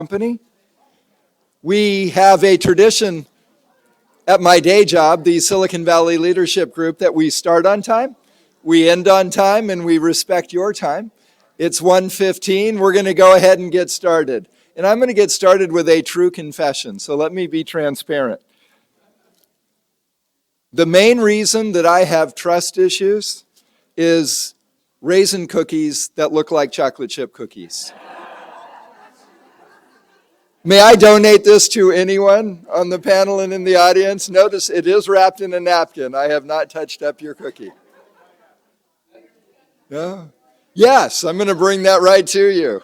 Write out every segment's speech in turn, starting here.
company. We have a tradition at my day job, the Silicon Valley Leadership Group, that we start on time, we end on time, and we respect your time. It's 1:15. We're going to go ahead and get started. And I'm going to get started with a true confession, so let me be transparent. The main reason that I have trust issues is raisin cookies that look like chocolate chip cookies. May I donate this to anyone on the panel and in the audience? Notice it is wrapped in a napkin. I have not touched up your cookie. No? Yes, I'm going to bring that right to you.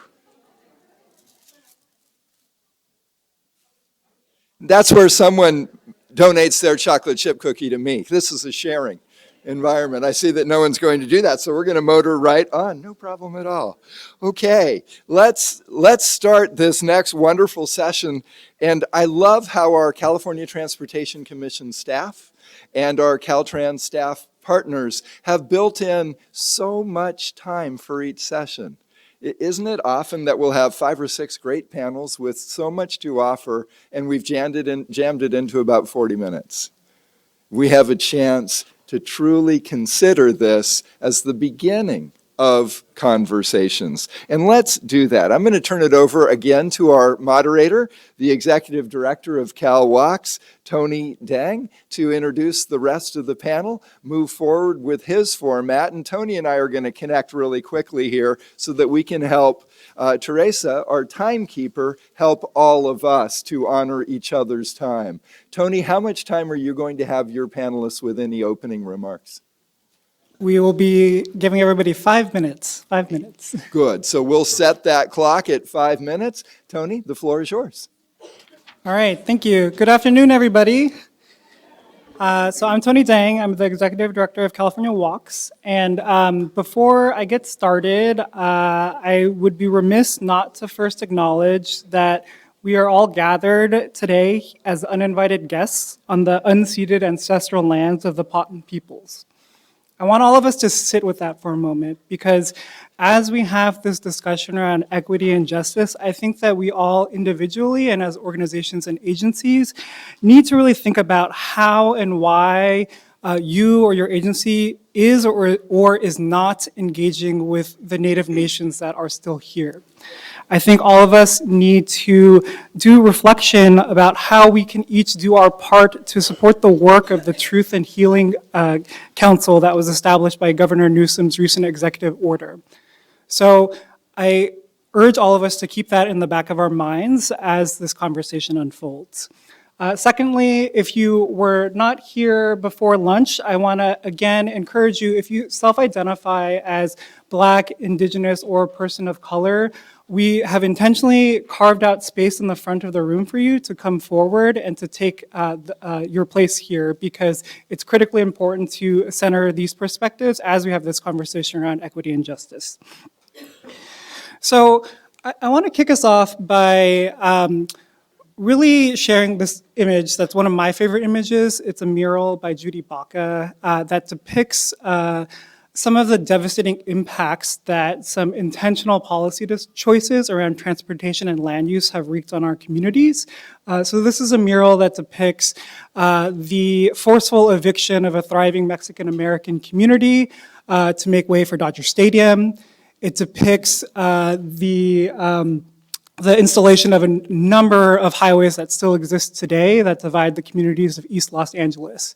That's where someone donates their chocolate chip cookie to me. This is a sharing environment. I see that no one's going to do that, so we're going to motor right on. No problem at all. Okay, let's start this next wonderful session. And I love how our California Transportation Commission staff and our Caltrans staff partners have built in so much time for each session. Isn't it often that we'll have 5 or 6 great panels with so much to offer, and we've jammed it into about 40 minutes? We have a chance to truly consider this as the beginning of conversations. And let's do that. I'm going to turn it over again to our moderator, the Executive Director of CalWalks, Tony Dang, to introduce the rest of the panel, move forward with his format. And Tony and I are going to connect really quickly here so that we can help Teresa, our timekeeper, help all of us to honor each other's time. Tony, how much time are you going to have your panelists with any opening remarks? We will be giving everybody 5 minutes. 5 minutes. Good. So we'll set that clock at 5 minutes. Tony, the floor is yours. All right. Thank you. Good afternoon, everybody. So I'm Tony Dang. I'm the Executive Director of California Walks. And before I get started, I would be remiss not to first acknowledge that we are all gathered today as uninvited guests on the unceded ancestral lands of the Potton peoples. I want all of us to sit with that for a moment, because as we have this discussion around equity and justice, I think that we all individually and as organizations and agencies need to really think about how and why you or your agency is or is not engaging with the Native nations that are still here. I think all of us need to do reflection about how we can each do our part to support the work of the Truth and Healing Council that was established by Governor Newsom's recent executive order. So I urge all of us to keep that in the back of our minds as this conversation unfolds. Secondly, if you were not here before lunch, I want to again encourage you, if you self-identify as Black, Indigenous, or a person of color, we have intentionally carved out space in the front of the room for you to come forward and to take your place here, because it's critically important to center these perspectives as we have this conversation around equity and justice. So I want to kick us off by really sharing this image that's one of my favorite images. It's a mural by Judy Baca that depicts some of the devastating impacts that some intentional policy choices around transportation and land use have wreaked on our communities. So this is a mural that depicts the forceful eviction of a thriving Mexican-American community to make way for Dodger Stadium. It depicts the installation of a number of highways that still exist today that divide the communities of East Los Angeles.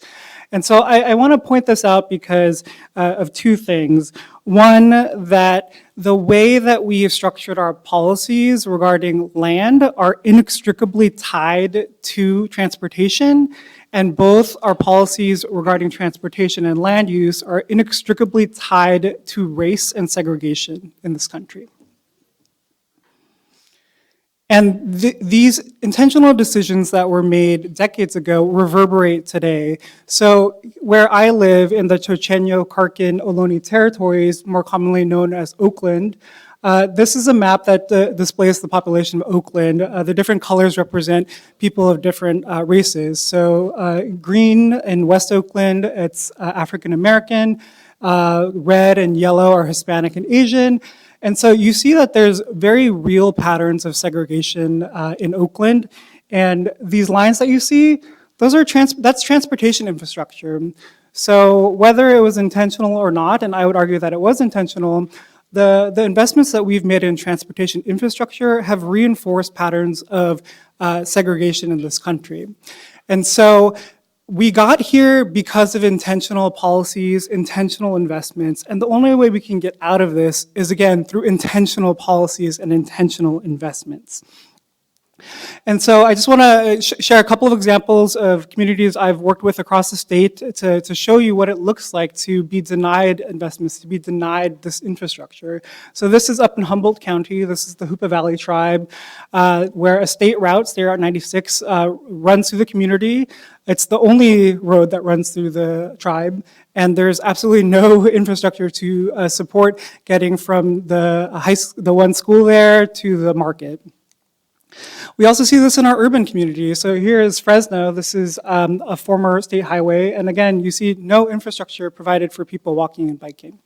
And so I want to point this out because of 2 things. One, that the way that we have structured our policies regarding land are inextricably tied to transportation, and both our policies regarding transportation and land use are inextricably tied to race and segregation in this country. And these intentional decisions that were made decades ago reverberate today. So where I live in the Chochenyo, Carquin, Ohlone territories, more commonly known as Oakland, this is a map that displays the population of Oakland. The different colors represent people of different races. So green in West Oakland, it's African American. Red and yellow are Hispanic and Asian. And so you see that there's very real patterns of segregation in Oakland. And these lines that you see, that's transportation infrastructure. So whether it was intentional or not, and I would argue that it was intentional, the investments that we've made in transportation infrastructure have reinforced patterns of segregation in this country. And so we got here because of intentional policies, intentional investments, and the only way we can get out of this is, again, through intentional policies and intentional investments. And so I just want to share a couple of examples of communities I've worked with across the state to show you what it looks like to be denied investments, to be denied this infrastructure. So this is up in Humboldt County. This is the Hoopa Valley Tribe, where a state route, State Route 96, runs through the community. It's the only road that runs through the tribe, and there's absolutely no infrastructure to support getting from the one school there to the market. We also see this in our urban community. So here is Fresno. This is a former state highway. And again, you see no infrastructure provided for people walking and biking.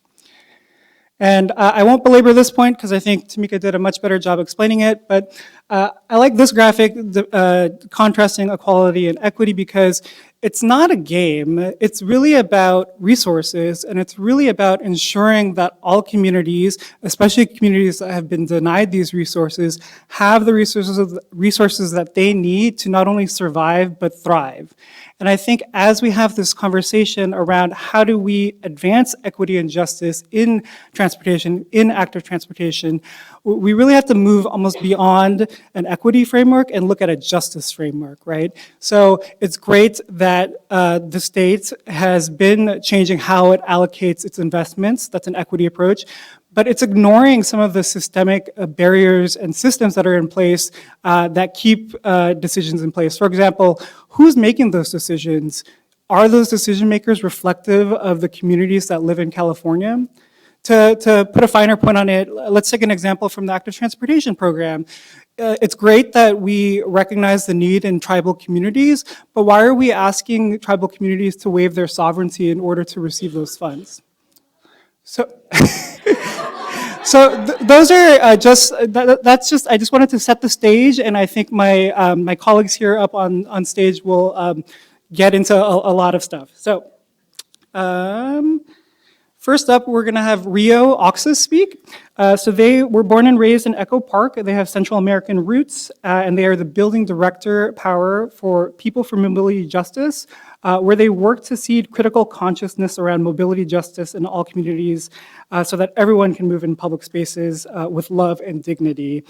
And I won't belabor this point because I think Tamika did a much better job explaining it. But I like this graphic contrasting equality and equity because it's not a game. It's really about resources, and it's really about ensuring that all communities, especially communities that have been denied these resources, have the resources that they need to not only survive but thrive. And I think as we have this conversation around how do we advance equity and justice in transportation, in active transportation, we really have to move almost beyond an equity framework and look at a justice framework, right? So it's great that the state has been changing how it allocates its investments. That's an equity approach. But it's ignoring some of the systemic barriers and systems that are in place that keep decisions in place. For example, who's making those decisions? Are those decision makers reflective of the communities that live in California? To put a finer point on it, let's take an example from the Active Transportation Program. It's great that we recognize the need in tribal communities, but why are we asking tribal communities to waive their sovereignty in order to receive those funds? So, those are that's just, I just wanted to set the stage, and I think my colleagues here up on stage will get into a lot of stuff. So, first up, we're going to have Rio Oxus speak. So they were born and raised in Echo Park. They have Central American roots, and they are the building director power for People for Mobility Justice, where they work to seed critical consciousness around mobility justice in all communities so that everyone can move in public spaces with love and dignity.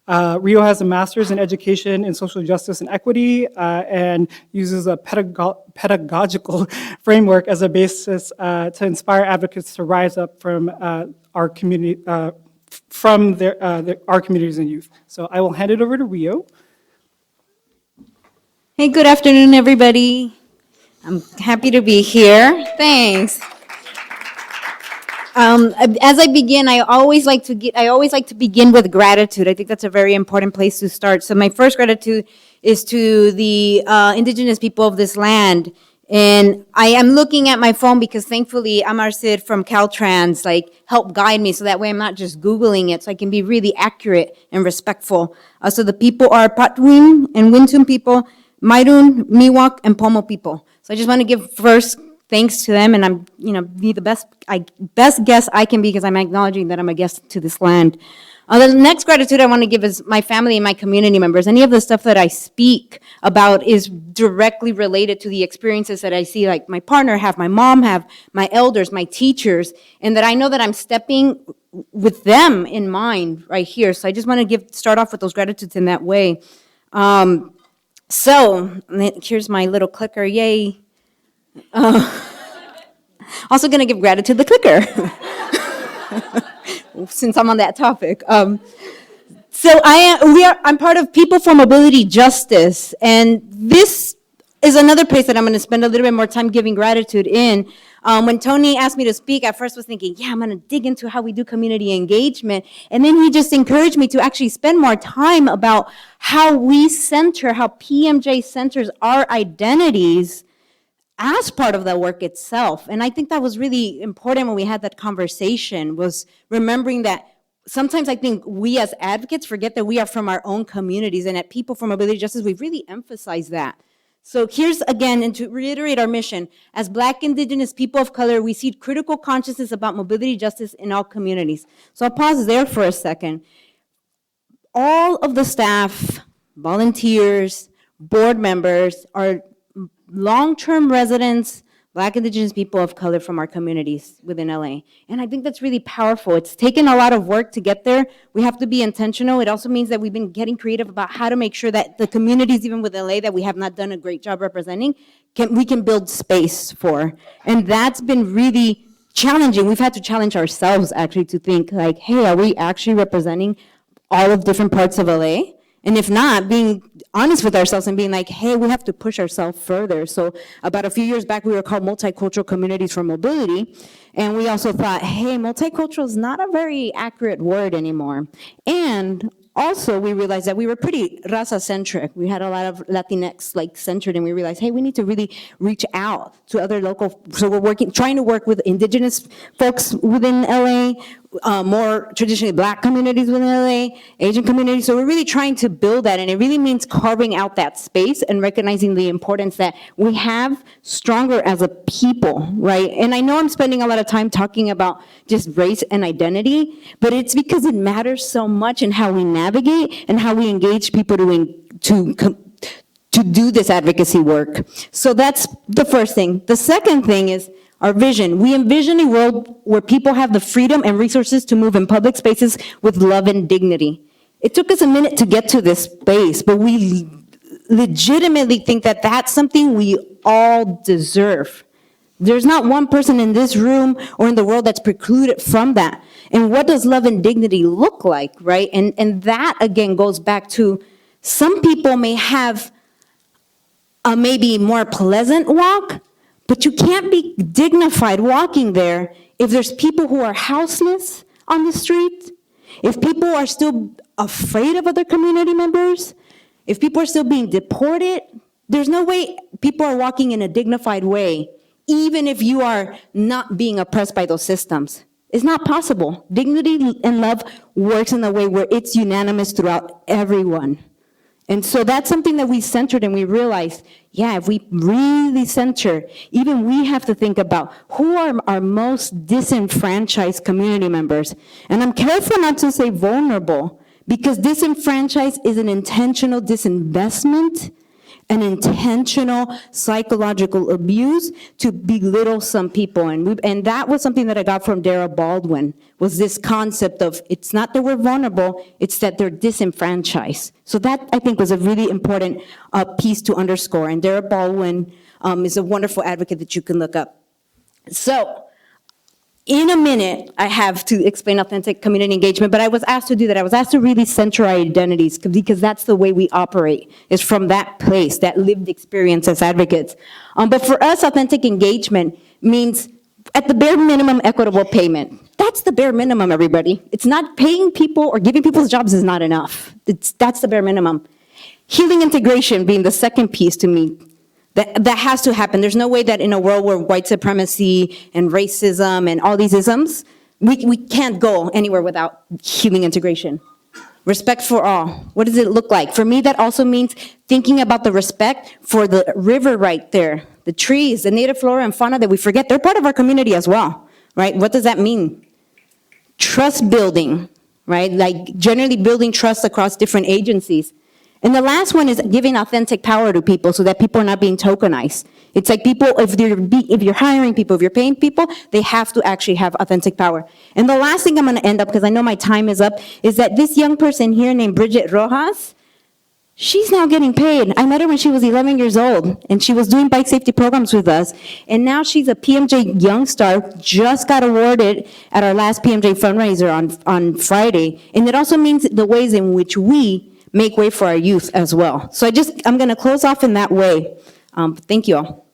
Rio has a master's in education in social justice and equity and uses a pedagogical framework as a basis to inspire advocates to rise up from our community, from our communities and youth. So I will hand it over to Rio. Hey, good afternoon, everybody. I'm happy to be here. Thanks. As I begin, I always like to begin with gratitude. I think that's a very important place to start. So my first gratitude is to the indigenous people of this land. And I am looking at my phone because thankfully Amar Sid from Caltrans helped guide me so that way I'm not just Googling it, so I can be really accurate and respectful. So the people are Patwin and Wintum people, Mairun, Miwok, and Pomo people. So I just want to give first thanks to them, and I'm, be the best guest I can be because I'm acknowledging that I'm a guest to this land. The next gratitude I want to give is my family and my community members. Any of the stuff that I speak about is directly related to the experiences that I see, like my partner have, my mom have, my elders, my teachers, and that I know that I'm stepping with them in mind right here. So I just want to start off with those gratitudes in that way. So here's my little clicker, yay. Also going to give gratitude to the clicker. Since I'm on that topic. So I'm part of People for Mobility Justice, and this is another place that I'm going to spend a little bit more time giving gratitude in. When Tony asked me to speak, I first was thinking, yeah, I'm going to dig into how we do community engagement, and then he just encouraged me to actually spend more time about how PMJ centers our identities as part of the work itself. And I think that was really important when we had that conversation, was remembering that sometimes I think we as advocates forget that we are from our own communities, and at People for Mobility Justice, we really emphasize that. So here's again, and to reiterate our mission, as Black, Indigenous, people of color, we seek critical consciousness about mobility justice in all communities. So I'll pause there for a second. All of the staff, volunteers, board members are long-term residents, Black, Indigenous people of color from our communities within LA. And I think that's really powerful. It's taken a lot of work to get there. We have to be intentional. It also means that we've been getting creative about how to make sure that the communities, even with LA, that we have not done a great job representing, we can build space for. And that's been really challenging. We've had to challenge ourselves actually to think like, hey, are we actually representing all of different parts of LA? And if not, being honest with ourselves and being like, hey, we have to push ourselves further. So about a few years back, we were called Multicultural Communities for Mobility. And we also thought, hey, multicultural is not a very accurate word anymore. And also, we realized that we were pretty raza-centric. We had a lot of Latinx centered, and we realized, hey, we need to really reach out to other local. So we're trying to work with Indigenous folks within LA, more traditionally Black communities within LA, Asian communities. So we're really trying to build that, and it really means carving out that space and recognizing the importance that we have stronger as a people, right? And I know I'm spending a lot of time talking about just race and identity, but it's because it matters so much in how we navigate and how we engage people to do this advocacy work. So that's the first thing. The second thing is our vision. We envision a world where people have the freedom and resources to move in public spaces with love and dignity. It took us a minute to get to this space, but we legitimately think that that's something we all deserve. There's not one person in this room or in the world that's precluded from that. And what does love and dignity look like, right? And that, again, goes back to some people may have a maybe more pleasant walk, but you can't be dignified walking there if there's people who are houseless on the street, if people are still afraid of other community members, if people are still being deported. There's no way people are walking in a dignified way, even if you are not being oppressed by those systems. It's not possible. Dignity and love works in a way where it's unanimous throughout everyone. And so that's something that we centered, and we realized, yeah, if we really center, even we have to think about who are our most disenfranchised community members. And I'm careful not to say vulnerable, because disenfranchised is an intentional disinvestment, an intentional psychological abuse to belittle some people. And that was something that I got from Dara Baldwin, was this concept of it's not that we're vulnerable, it's that they're disenfranchised. So that, I think, was a really important piece to underscore. And Dara Baldwin is a wonderful advocate that you can look up. So in a minute, I have to explain authentic community engagement, but I was asked to do that. I was asked to really center our identities, because that's the way we operate, is from that place, that lived experience as advocates. But for us, authentic engagement means, at the bare minimum, equitable payment. That's the bare minimum, everybody. It's not paying people or giving people jobs is not enough. That's the bare minimum. Healing integration being the second piece to me. That has to happen. There's no way that in a world where white supremacy and racism and all these isms, we can't go anywhere without healing integration. Respect for all. What does it look like? For me, that also means thinking about the respect for the river right there, the trees, the native flora and fauna that we forget. They're part of our community as well, right? What does that mean? Trust building, right? Like generally building trust across different agencies. And the last one is giving authentic power to people so that people are not being tokenized. It's like people, if you're hiring people, if you're paying people, they have to actually have authentic power. And the last thing I'm gonna end up, because I know my time is up, is that this young person here named Bridget Rojas, she's now getting paid. I met her when she was 11 years old, and she was doing bike safety programs with us. And now she's a PMJ Young Star, just got awarded at our last PMJ fundraiser on Friday. And it also means the ways in which we make way for our youth as well. So I'm gonna close off in that way. Thank you all.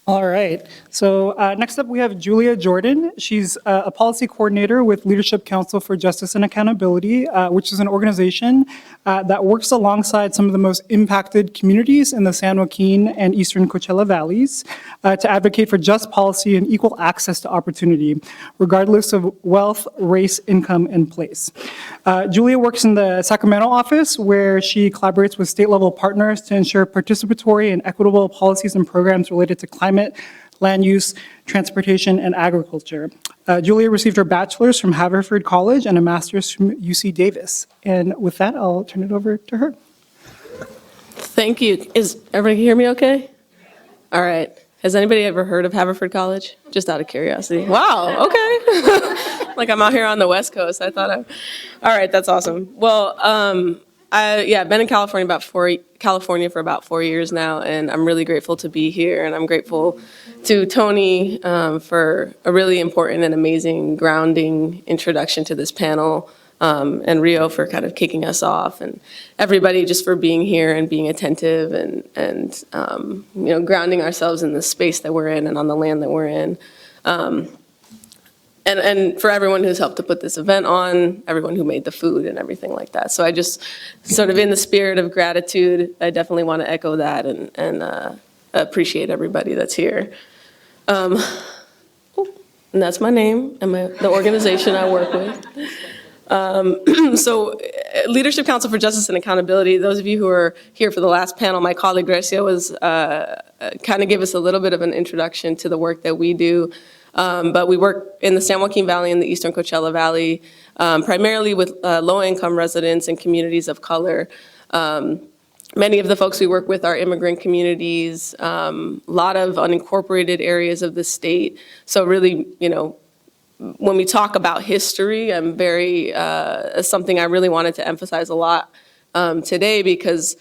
All right. right. So next up, we have Julia Jordan. She's a policy coordinator with Leadership Council for Justice and Accountability, which is an organization that works alongside some of the most impacted communities in the San Joaquin and Eastern Coachella Valleys to advocate for just policy and equal access to opportunity, regardless of wealth, race, income, and place. Julia works in the Sacramento office, where she collaborates with state-level partners to ensure participatory and equitable policies and programs related to climate, land use, transportation, and agriculture. Julia received her bachelor's from Haverford College and a master's from UC Davis. And with that, I'll turn it over to her. Thank you. Is everybody hear me okay? All right. Has anybody ever heard of Haverford College? Just out of curiosity. Wow, okay. Like I'm out here on the West Coast. All right, that's awesome. Well, I've been in California for about 4 years now, and I'm really grateful to be here, and I'm grateful to Tony for a really important and amazing grounding introduction to this panel, and Rio for kind of kicking us off, and everybody just for being here and being attentive and grounding ourselves in the space that we're in and on the land that we're in. And for everyone who's helped to put this event on, everyone who made the food and everything like that. So I just sort of in the spirit of gratitude, I definitely want to echo that and appreciate everybody that's here. And that's my name and the organization I work with. So Leadership Council for Justice and Accountability, those of you who are here for the last panel, my colleague Grecia was kind of gave us a little bit of an introduction to the work that we do. But we work in the San Joaquin Valley and the Eastern Coachella Valley, primarily with low-income residents and communities of color. Many of the folks we work with are immigrant communities, a lot of unincorporated areas of the state. So really, when we talk about history, I'm very, something I really wanted to emphasize a lot today, because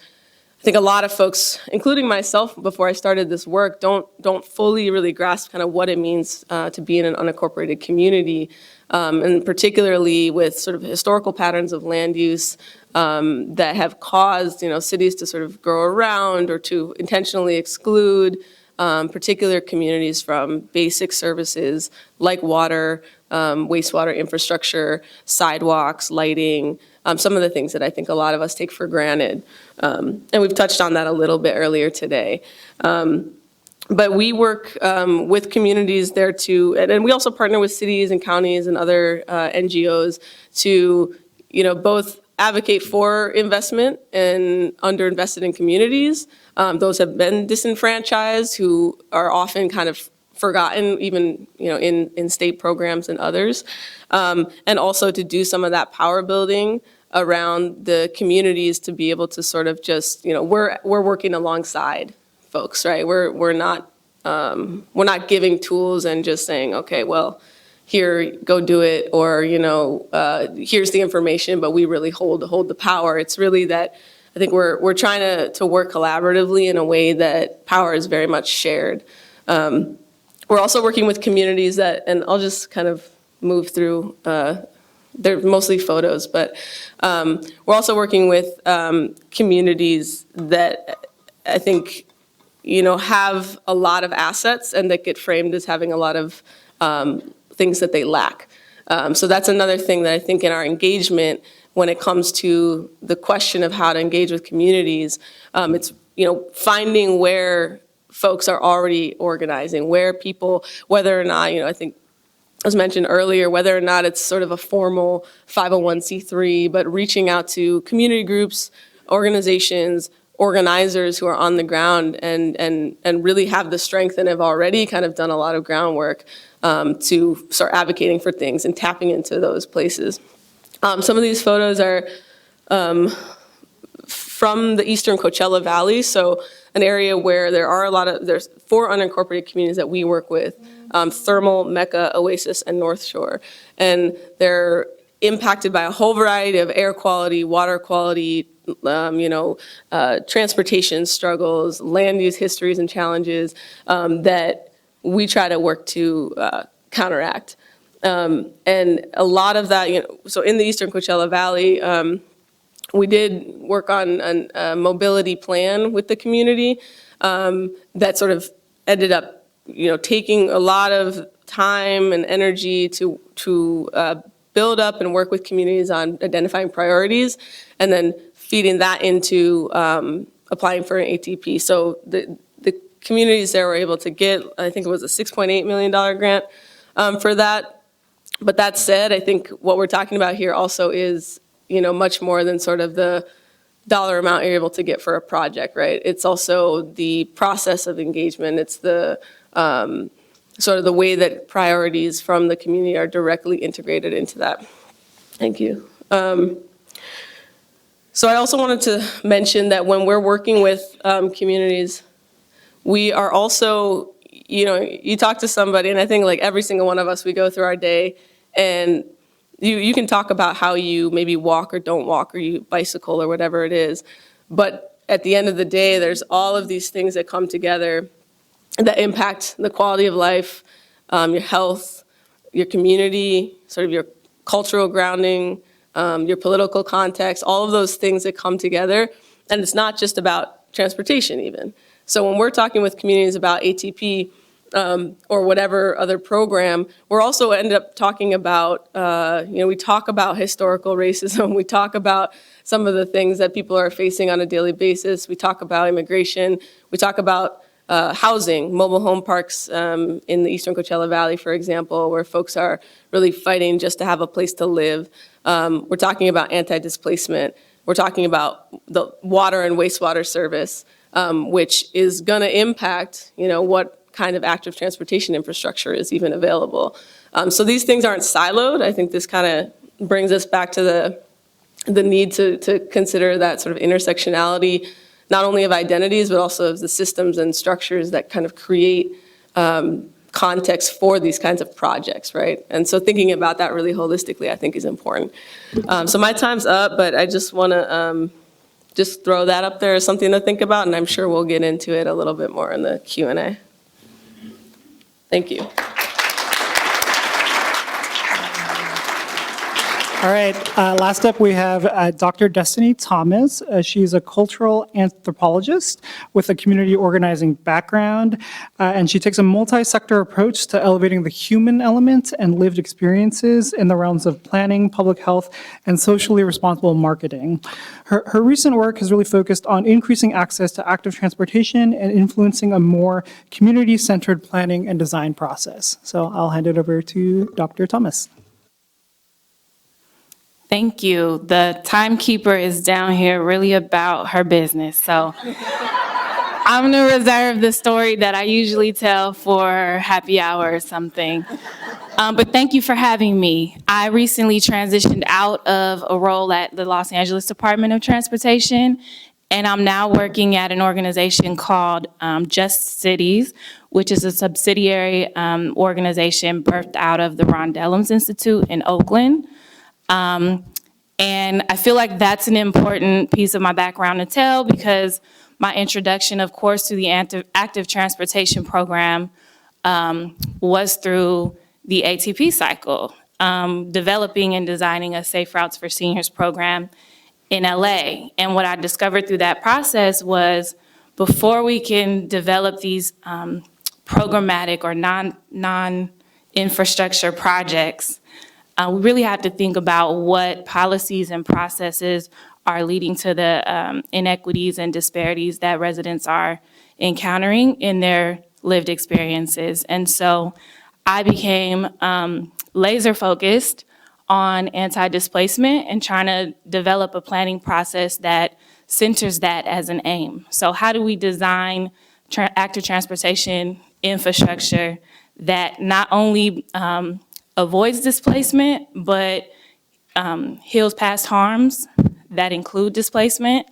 I think a lot of folks, including myself before I started this work, don't fully really grasp kind of what it means to be in an unincorporated community, and particularly with sort of historical patterns of land use that have caused cities to sort of grow around or to intentionally exclude particular communities from basic services like water, wastewater infrastructure, sidewalks, lighting, some of the things that I think a lot of us take for granted. And we've touched on that a little bit earlier today. But we work with communities there too, and we also partner with cities and counties and other NGOs to, both advocate for investment in underinvested in communities. Those have been disenfranchised, who are often kind of forgotten, even in state programs and others, and also to do some of that power building around the communities to be able to sort of just we're working alongside folks, right? We're not giving tools and just saying, okay, well, here, go do it, or here's the information, but we really hold the power. It's really that I think we're trying to work collaboratively in a way that power is very much shared. We're also working with communities that, and I'll just kind of move through, they're mostly photos, but we're also working with communities that I think, have a lot of assets and that get framed as having a lot of things that they lack. So that's another thing that I think in our engagement, when it comes to the question of how to engage with communities, it's, finding where folks are already organizing, where people, whether or not, I think as mentioned earlier, whether or not it's sort of a formal 501c3, but reaching out to community groups, organizations, organizers who are on the ground and really have the strength and have already kind of done a lot of groundwork to start advocating for things and tapping into those places. Some of these photos are from the Eastern Coachella Valley, so an area where there's 4 unincorporated communities that we work with, Thermal, Mecca, Oasis, and North Shore. And they're impacted by a whole variety of air quality, water quality, transportation struggles, land use histories and challenges that we try to work to counteract. And a lot of that, so in the Eastern Coachella Valley, we did work on a mobility plan with the community that sort of ended up taking a lot of time and energy to build up and work with communities on identifying priorities, and then feeding that into applying for an ATP. So the communities there were able to get, I think it was a $6.8 million grant for that. But that said, I think what we're talking about here also is, much more than sort of the dollar amount you're able to get for a project, right? It's also the process of engagement. It's the sort of the way that priorities from the community are directly integrated into that. Thank you. So I also wanted to mention that when we're working with communities, we are also, you talk to somebody, and I think like every single one of us, we go through our day, and you can talk about how you maybe walk or don't walk, or you bicycle or whatever it is. But at the end of the day, there's all of these things that come together that impact the quality of life, your health, your community, sort of your cultural grounding, your political context, all of those things that come together. And it's not just about transportation even. So when we're talking with communities about ATP or whatever other program, we're also end up talking about, we talk about historical racism, we talk about some of the things that people are facing on a daily basis, we talk about immigration, we talk about housing, mobile home parks in the Eastern Coachella Valley, for example, where folks are really fighting just to have a place to live. We're talking about anti-displacement. We're talking about the water and wastewater service, which is going to impact, what kind of active transportation infrastructure is even available. So these things aren't siloed. I think this kind of brings us back to the need to consider that sort of intersectionality, not only of identities, but also of the systems and structures that kind of create context for these kinds of projects, right? And so thinking about that really holistically, I think, is important. So my time's up, but I just want to just throw that up there as something to think about, and I'm sure we'll get into it a little bit more in the Q&A. Thank you. All right, last up we have Dr. Destiny Thomas. She's a cultural anthropologist with a community organizing background, and she takes a multi-sector approach to elevating the human element and lived experiences in the realms of planning, public health, and socially responsible marketing. Her recent work has really focused on increasing access to active transportation and influencing a more community-centered planning and design process. So I'll hand it over to Dr. Thomas. Thank you. The timekeeper is down here really about her business. So I'm going to reserve the story that I usually tell for happy hour or something. But thank you for having me. I recently transitioned out of a role at the Los Angeles Department of Transportation, and I'm now working at an organization called Just Cities, which is a subsidiary organization birthed out of the Ron Dellums Institute in Oakland. And I feel like that's an important piece of my background to tell, because my introduction, of course, to the active transportation program was through the ATP cycle, developing and designing a Safe Routes for Seniors program in LA. And what I discovered through that process was, before we can develop these programmatic or non-infrastructure projects, we really have to think about what policies and processes are leading to the inequities and disparities that residents are encountering in their lived experiences. And so I became laser focused on anti-displacement and trying to develop a planning process that centers that as an aim. So how do we design active transportation infrastructure that not only avoids displacement, but heals past harms that include displacement?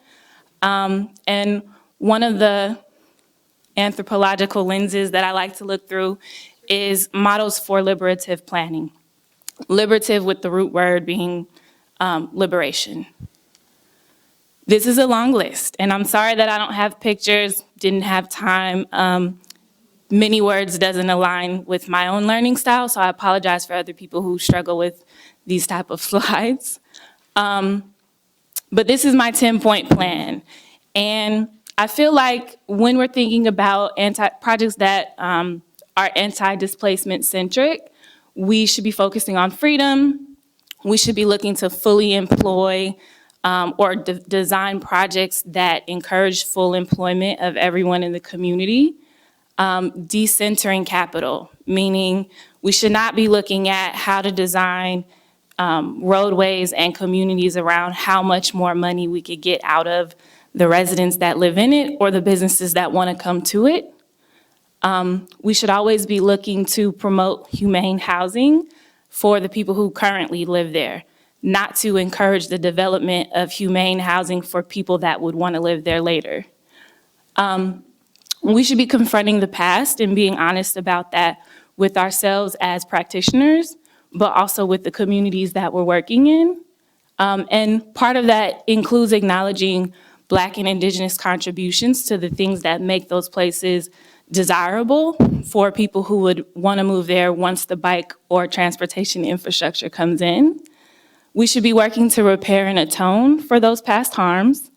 And one of the anthropological lenses that I like to look through is models for liberative planning. Liberative with the root word being liberation. This is a long list, and I'm sorry that I don't have pictures, didn't have time. Many words doesn't align with my own learning style, so I apologize for other people who struggle with these type of slides. But this is my 10-point plan. And I feel like when we're thinking about projects that are anti-displacement centric. We should be focusing on freedom. We should be looking to fully employ or design projects that encourage full employment of everyone in the community. Decentering capital, meaning we should not be looking at how to design roadways and communities around how much more money we could get out of the residents that live in it or the businesses that want to come to it. We should always be looking to promote humane housing for the people who currently live there, not to encourage the development of humane housing for people that would want to live there later. We should be confronting the past and being honest about that with ourselves as practitioners, but also with the communities that we're working in. And part of that includes acknowledging Black and Indigenous contributions to the things that make those places desirable for people who would want to move there once the bike or transportation infrastructure comes in. We should be working to repair and atone for those past harms.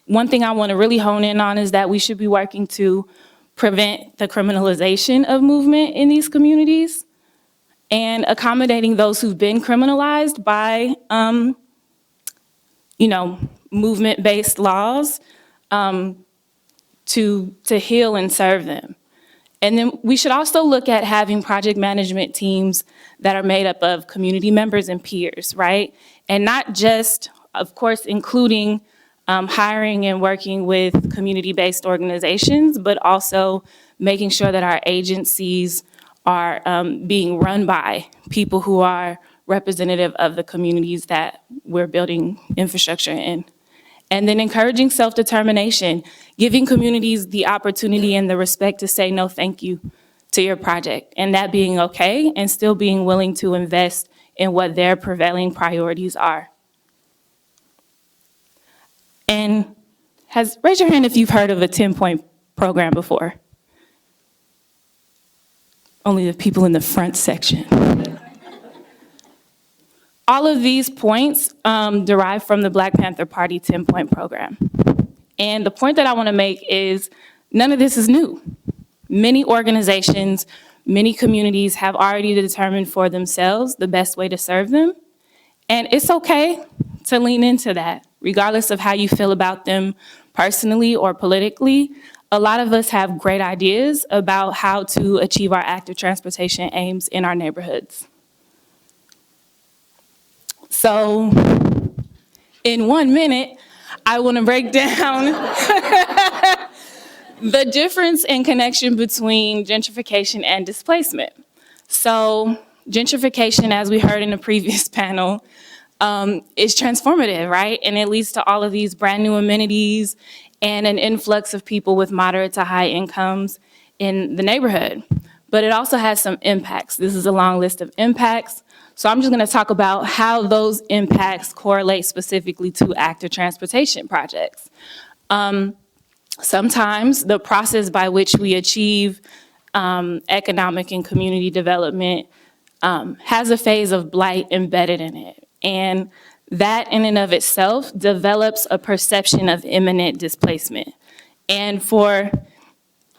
One thing I want to really hone in on is that we should be working to prevent the criminalization of movement in these communities and accommodating those who've been criminalized by, movement-based laws to heal and serve them. And then we should also look at having project management teams that are made up of community members and peers, right? And not just, of course, including hiring and working with community-based organizations, but also making sure that our agencies are being run by people who are representative of the communities that we're building infrastructure in. And then encouraging self-determination, giving communities the opportunity and the respect to say no thank you to your project, and that being okay, and still being willing to invest in what their prevailing priorities are. And raise your hand if you've heard of a 10-point program before. Only the people in the front section. All of these points derive from the Black Panther Party 10-point program. And the point that I want to make is none of this is new. Many organizations, many communities have already determined for themselves the best way to serve them. And it's okay to lean into that, regardless of how you feel about them personally or politically. A lot of us have great ideas about how to achieve our active transportation aims in our neighborhoods. So in 1 minute, I want to break down the difference in connection between gentrification and displacement. So gentrification, as we heard in the previous panel, is transformative, right? And it leads to all of these brand new amenities and an influx of people with moderate to high incomes in the neighborhood. But it also has some impacts. This is a long list of impacts. So I'm just going to talk about how those impacts correlate specifically to active transportation projects. Sometimes the process by which we achieve economic and community development has a phase of blight embedded in it. And that in and of itself develops a perception of imminent displacement. And for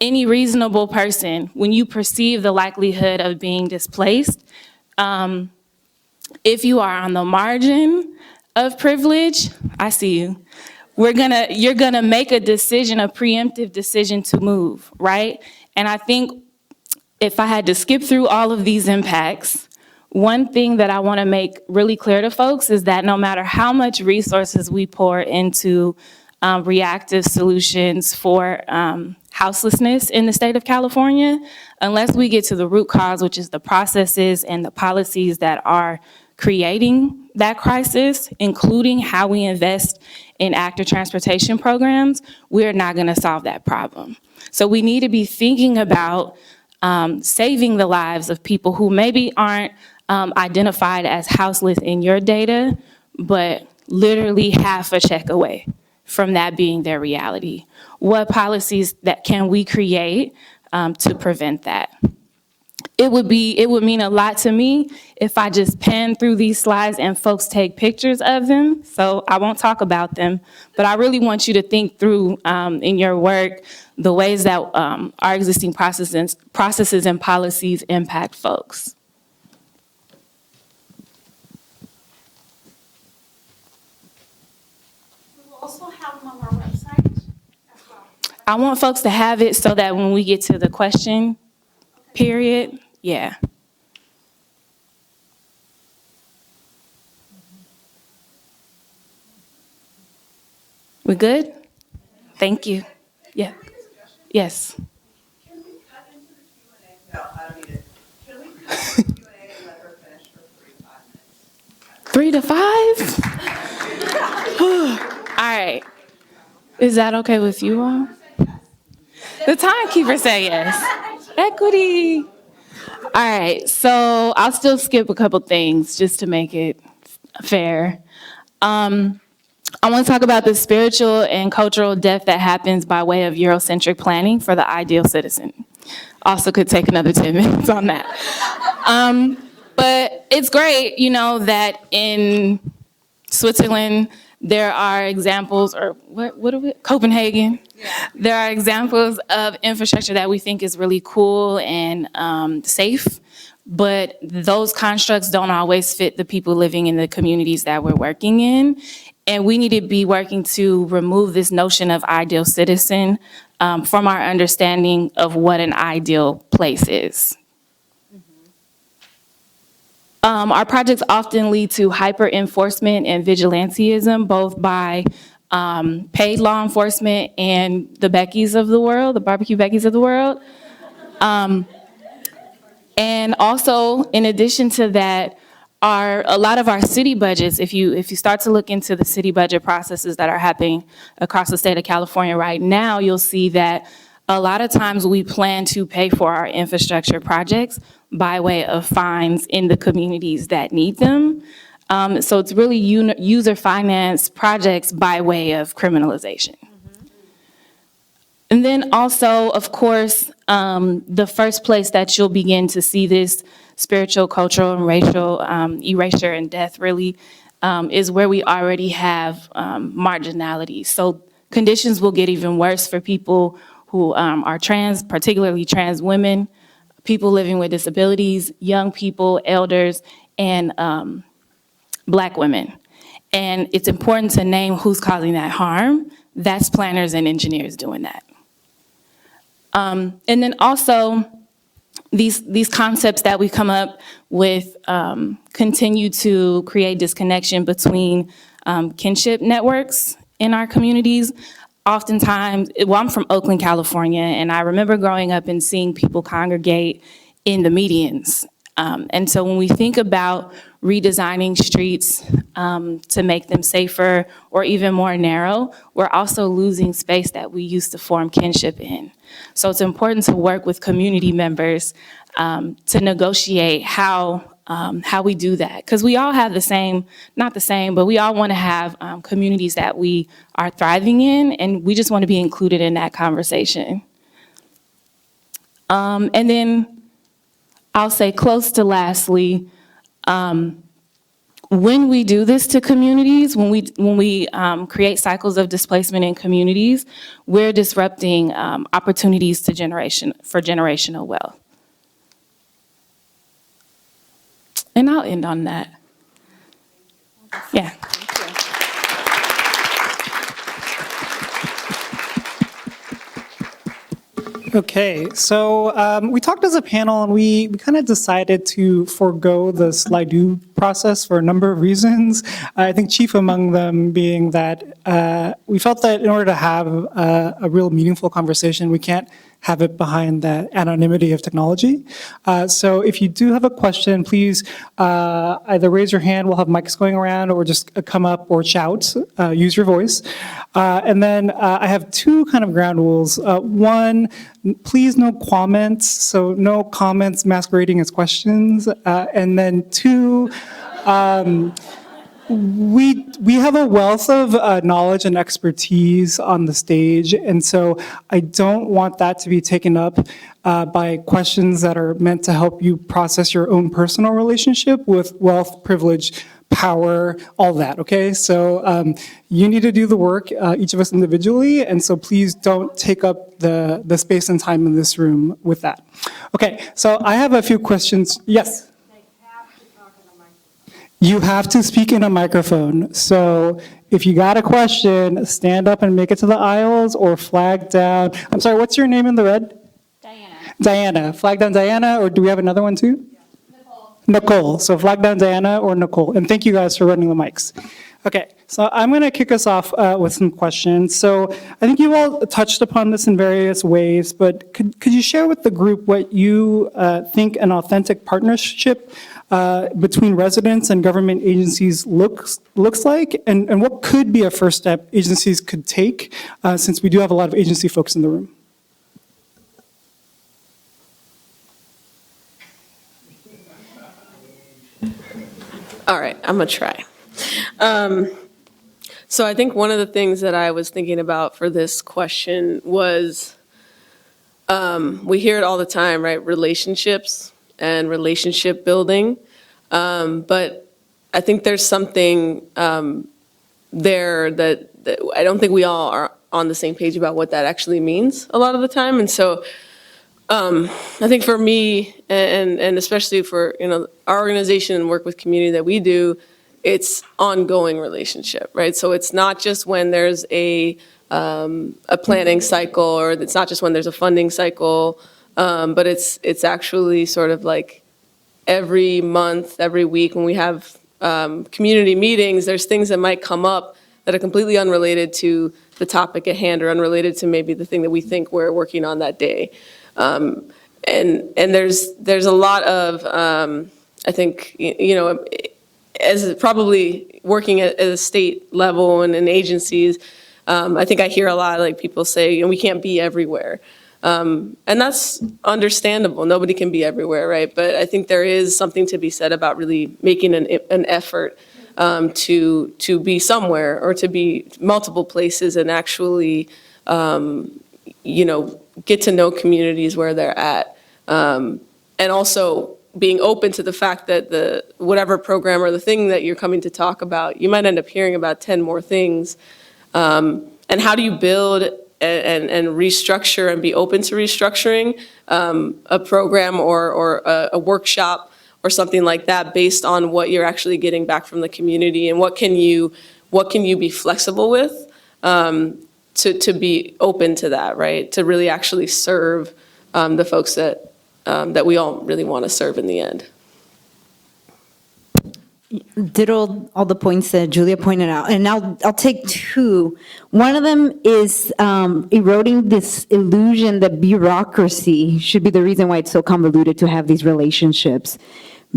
any reasonable person, when you perceive the likelihood of being displaced, if you are on the margin of privilege, I see you. You're gonna make a decision, a preemptive decision to move, right? And I think if I had to skip through all of these impacts, one thing that I want to make really clear to folks is that no matter how much resources we pour into reactive solutions for houselessness in the state of California, unless we get to the root cause, which is the processes and the policies that are creating that crisis, including how we invest in active transportation programs, we're not going to solve that problem. So we need to be thinking about saving the lives of people who maybe aren't identified as houseless in your data, but literally half a check away from that being their reality. What policies that can we create to prevent that? It would mean a lot to me if I just pan through these slides and folks take pictures of them. So I won't talk about them, but I really want you to think through in your work, the ways that our existing processes and policies impact folks. We will also have them on our website as well. I want folks to have it so that when we get to the question period, yeah. We good? Thank you. Yeah. Yes. Can we cut into the Q&A? No, I don't need it. Can we cut into the Q&A and let her finish for 3 to 5 minutes? 3 to 5? All right. Is that okay with you all? The timekeeper said yes. Equity. All right. So I'll still skip a couple things just to make it fair. I want to talk about the spiritual and cultural death that happens by way of Eurocentric planning for the ideal citizen. Also could take another 10 minutes on that. But it's great, that in Switzerland, there are examples, or what are we, Copenhagen? Yeah. There are examples of infrastructure that we think is really cool and safe, but those constructs don't always fit the people living in the communities that we're working in. And we need to be working to remove this notion of ideal citizen from our understanding of what an ideal place is. Our projects often lead to hyper-enforcement and vigilantism, both by paid law enforcement and the Beckys of the world, the barbecue Beckys of the world. And also, in addition to that, a lot of our city budgets, if you start to look into the city budget processes that are happening across the state of California right now, you'll see that a lot of times we plan to pay for our infrastructure projects by way of fines in the communities that need them. So it's really user-financed projects by way of criminalization. And then also, of course, the first place that you'll begin to see this spiritual, cultural, and racial erasure and death really is where we already have marginality. So conditions will get even worse for people who are trans, particularly trans women, people living with disabilities, young people, elders, and Black women. And it's important to name who's causing that harm. That's planners and engineers doing that. And then also, these concepts that we come up with continue to create disconnection between kinship networks in our communities. Oftentimes, I'm from Oakland, California, and I remember growing up and seeing people congregate in the medians. And so when we think about redesigning streets to make them safer or even more narrow, we're also losing space that we used to form kinship in. So it's important to work with community members to negotiate how we do that. Because we all have not the same, but we all want to have communities that we are thriving in, and we just want to be included in that conversation. And then I'll say close to lastly, when we do this to communities, when we create cycles of displacement in communities, we're disrupting opportunities for generational wealth. And I'll end on that. Yeah. Okay, so we talked as a panel and we kind of decided to forego the slide-do process for a number of reasons. I think chief among them being that we felt that in order to have a real meaningful conversation, we can't have it behind the anonymity of technology. So if you do have a question, please either raise your hand, we'll have mics going around, or just come up or shout, use your voice. And then I have two kind of ground rules. One, please no comments, so no comments masquerading as questions. And then two, we have a wealth of knowledge and expertise on the stage, and so I don't want that to be taken up by questions that are meant to help you process your own personal relationship with wealth, privilege, power, all that, okay? So you need to do the work, each of us individually, and so please don't take up the space and time in this room with that. Okay, so I have a few questions. Yes? You have to speak in a microphone. So if you got a question, stand up and make it to the aisles or flag down. I'm sorry, what's your name in the red? Diana. Diana. Flag down Diana, or do we have another one too? Nicole. So flag down Diana or Nicole. And thank you guys for running the mics. Okay, so I'm going to kick us off with some questions. So I think you all touched upon this in various ways, but could you share with the group what you think an authentic partnership between residents and government agencies looks like, and what could be a first step agencies could take, since we do have a lot of agency folks in the room? All right, I'm gonna try. So I think one of the things that I was thinking about for this question was, we hear it all the time, right? Relationships and relationship building. But I think there's something there that I don't think we all are on the same page about what that actually means a lot of the time. And so I think for me, and especially for our organization and work with community that we do, it's ongoing relationship, right? So it's not just when there's a planning cycle, or it's not just when there's a funding cycle, but it's actually sort of like every month, every week when we have community meetings, there's things that might come up that are completely unrelated to the topic at hand, or unrelated to maybe the thing that we think we're working on that day. And there's a lot of, I think, as probably working at a state level and in agencies, I think I hear a lot, like people say, we can't be everywhere. And that's understandable. Nobody can be everywhere, right? But I think there is something to be said about really making an effort to be somewhere, or to be multiple places, and actually, get to know communities where they're at. And also being open to the fact that whatever program or the thing that you're coming to talk about, you might end up hearing about 10 more things. And how do you build and restructure and be open to restructuring a program or a workshop or something like that based on what you're actually getting back from the community, and what can you be flexible with to be open to that, right? To really actually serve the folks that we all really want to serve in the end. Ditto all the points that Julia pointed out, and I'll take two. One of them is eroding this illusion that bureaucracy should be the reason why it's so convoluted to have these relationships.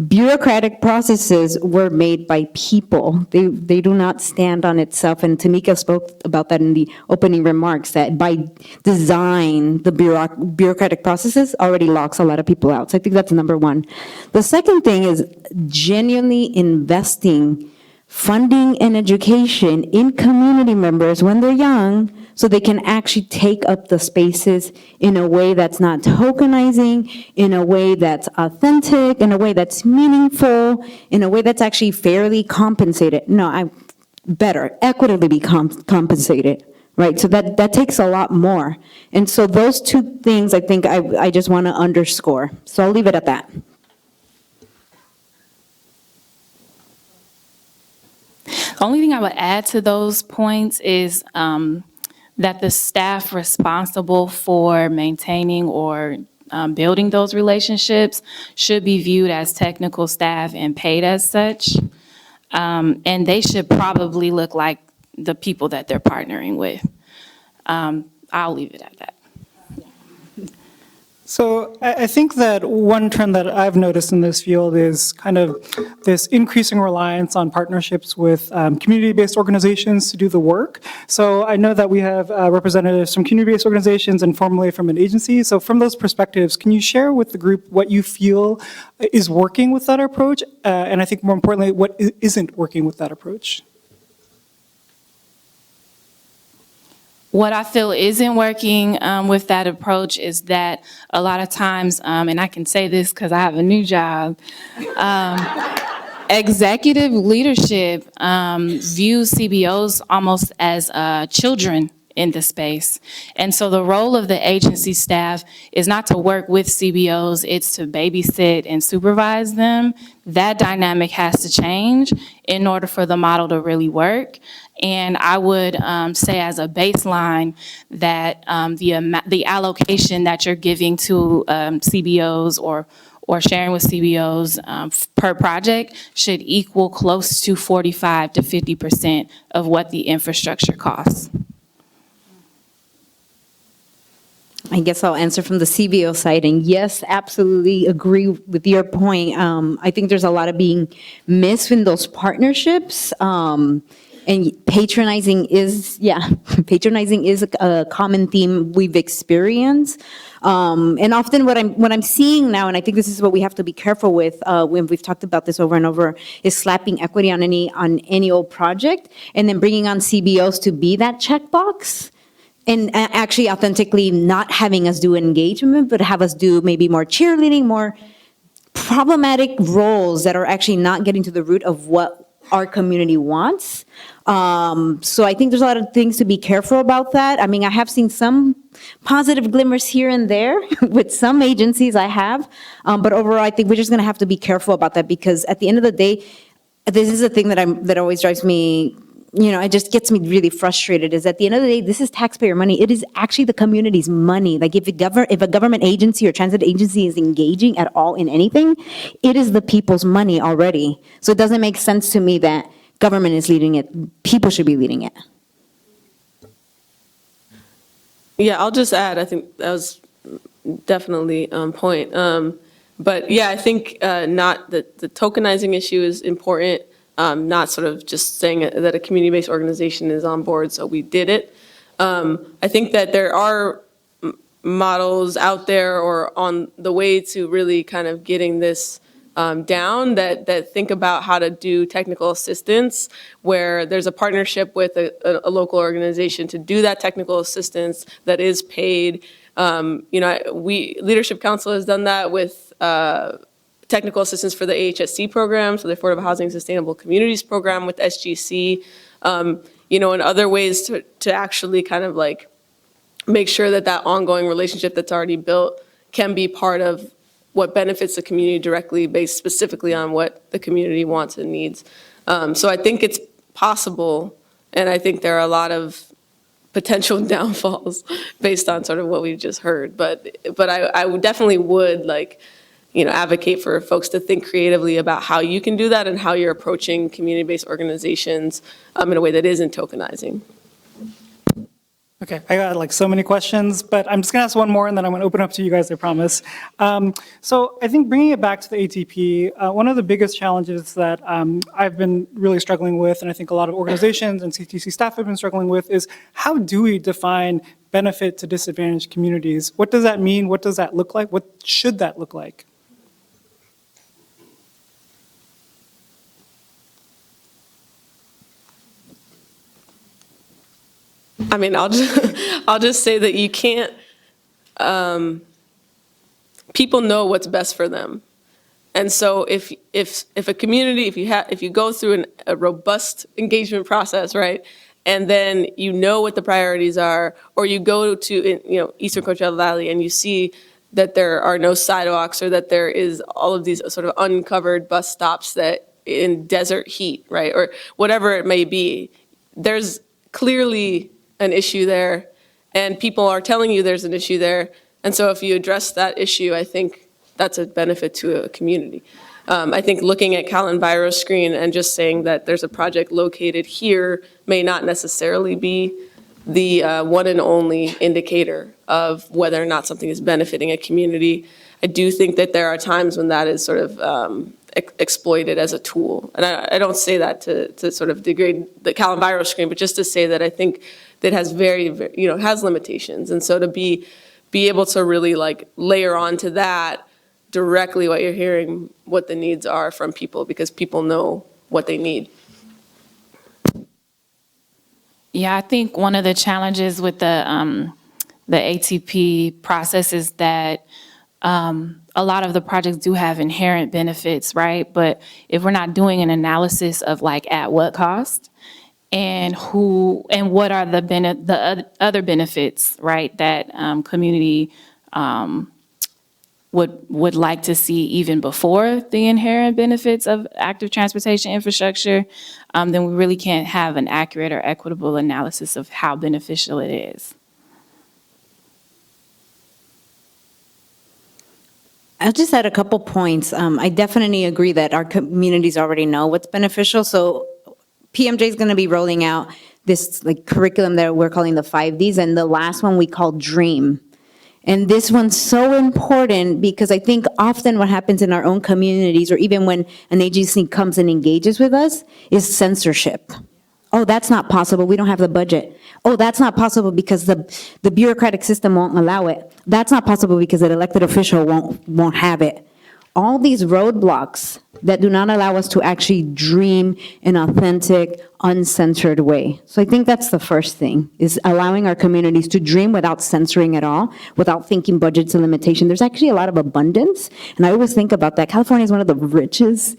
Bureaucratic processes were made by people. They do not stand on itself, and Tamika spoke about that in the opening remarks, that by design, the bureaucratic processes already locks a lot of people out. So I think that's number one. The second thing is genuinely investing funding and education in community members when they're young, so they can actually take up the spaces in a way that's not tokenizing, in a way that's authentic, in a way that's meaningful, in a way that's actually fairly compensated. Better, equitably be compensated, right? So that takes a lot more. And so those two things, I think I just want to underscore. So I'll leave it at that. The only thing I would add to those points is that the staff responsible for maintaining or building those relationships should be viewed as technical staff and paid as such. And they should probably look like the people that they're partnering with. I'll leave it at that. So I think that one trend that I've noticed in this field is kind of this increasing reliance on partnerships with community-based organizations to do the work. So I know that we have representatives from community-based organizations and formerly from an agency. So from those perspectives, can you share with the group what you feel is working with that approach? And I think more importantly, what isn't working with that approach? What I feel isn't working with that approach is that a lot of times, and I can say this because I have a new job, executive leadership views CBOs almost as children in the space. And so the role of the agency staff is not to work with CBOs, it's to babysit and supervise them. That dynamic has to change in order for the model to really work. And I would say as a baseline that the allocation that you're giving to CBOs or sharing with CBOs per project should equal close to 45 to 50% of what the infrastructure costs. I guess I'll answer from the CBO side, and yes, absolutely agree with your point. I think there's a lot of being missed in those partnerships, and patronizing is a common theme we've experienced. And often what I'm seeing now, and I think this is what we have to be careful with when we've talked about this over and over, is slapping equity on any old project, and then bringing on CBOs to be that checkbox. And actually authentically not having us do engagement, but have us do maybe more cheerleading, more problematic roles that are actually not getting to the root of what our community wants. So I think there's a lot of things to be careful about that. I mean, I have seen some positive glimmers here and there with some agencies I have. But overall, I think we're just going to have to be careful about that, because at the end of the day, this is a thing that always drives me, it just gets me really frustrated, is at the end of the day, this is taxpayer money. It is actually the community's money. Like if a government agency or transit agency is engaging at all in anything, it is the people's money already. So it doesn't make sense to me that government is leading it. People should be leading it. Yeah, I'll just add, I think that was definitely on point. But yeah, I think not that the tokenizing issue is important. Not sort of just saying that a community-based organization is on board, so we did it. I think that there are models out there or on the way to really kind of getting this down that think about how to do technical assistance, where there's a partnership with a local organization to do that technical assistance that is paid. Leadership Council has done that with technical assistance for the AHSC program, so the Affordable Housing Sustainable Communities program with SGC, and other ways to actually kind of like make sure that ongoing relationship that's already built can be part of what benefits the community directly, based specifically on what the community wants and needs. So I think it's possible, and I think there are a lot of potential downfalls based on sort of what we've just heard. But I definitely would advocate for folks to think creatively about how you can do that and how you're approaching community-based organizations in a way that isn't tokenizing. Okay, I got so many questions, but I'm just gonna ask one more and then I'm gonna open up to you guys, I promise. So I think bringing it back to the ATP, one of the biggest challenges that I've been really struggling with, and I think a lot of organizations and CTC staff have been struggling with, is how do we define benefit to disadvantaged communities? What does that mean? What does that look like? What should that look like? I mean, I'll just say that you can't. People know what's best for them, and so if a community, if you go through a robust engagement process, right, and then you know what the priorities are, or you go to Eastern Coachella Valley and you see that there are no sidewalks, or that there is all of these sort of uncovered bus stops that in desert heat, right, or whatever it may be, there's clearly an issue there, and people are telling you there's an issue there. And so if you address that issue, I think that's a benefit to a community. I think looking at Cal Enviro's screen and just saying that there's a project located here may not necessarily be the one and only indicator of whether or not something is benefiting a community. I do think that there are times when that is sort of exploited as a tool. And I don't say that to sort of degrade the Cal Enviro screen, but just to say that I think that has has limitations. And so to be able to really layer onto that directly what you're hearing, what the needs are from people, because people know what they need. Yeah, I think one of the challenges with the ATP process is that a lot of the projects do have inherent benefits, right? But if we're not doing an analysis of like at what cost and who and what are the other benefits, right, that community would like to see even before the inherent benefits of active transportation infrastructure, then we really can't have an accurate or equitable analysis of how beneficial it is. I'll just add a couple points. I definitely agree that our communities already know what's beneficial. So PMJ is going to be rolling out this like curriculum that we're calling the 5Ds, and the last one we call Dream. And this one's so important because I think often what happens in our own communities, or even when an agency comes and engages with us, is censorship. Oh, that's not possible, we don't have the budget. Oh, that's not possible because the bureaucratic system won't allow it. That's not possible because an elected official won't have it. All these roadblocks that do not allow us to actually dream in an authentic, uncensored way. So I think that's the first thing, is allowing our communities to dream without censoring at all, without thinking budgets and limitation. There's actually a lot of abundance, and I always think about that. California is one of the richest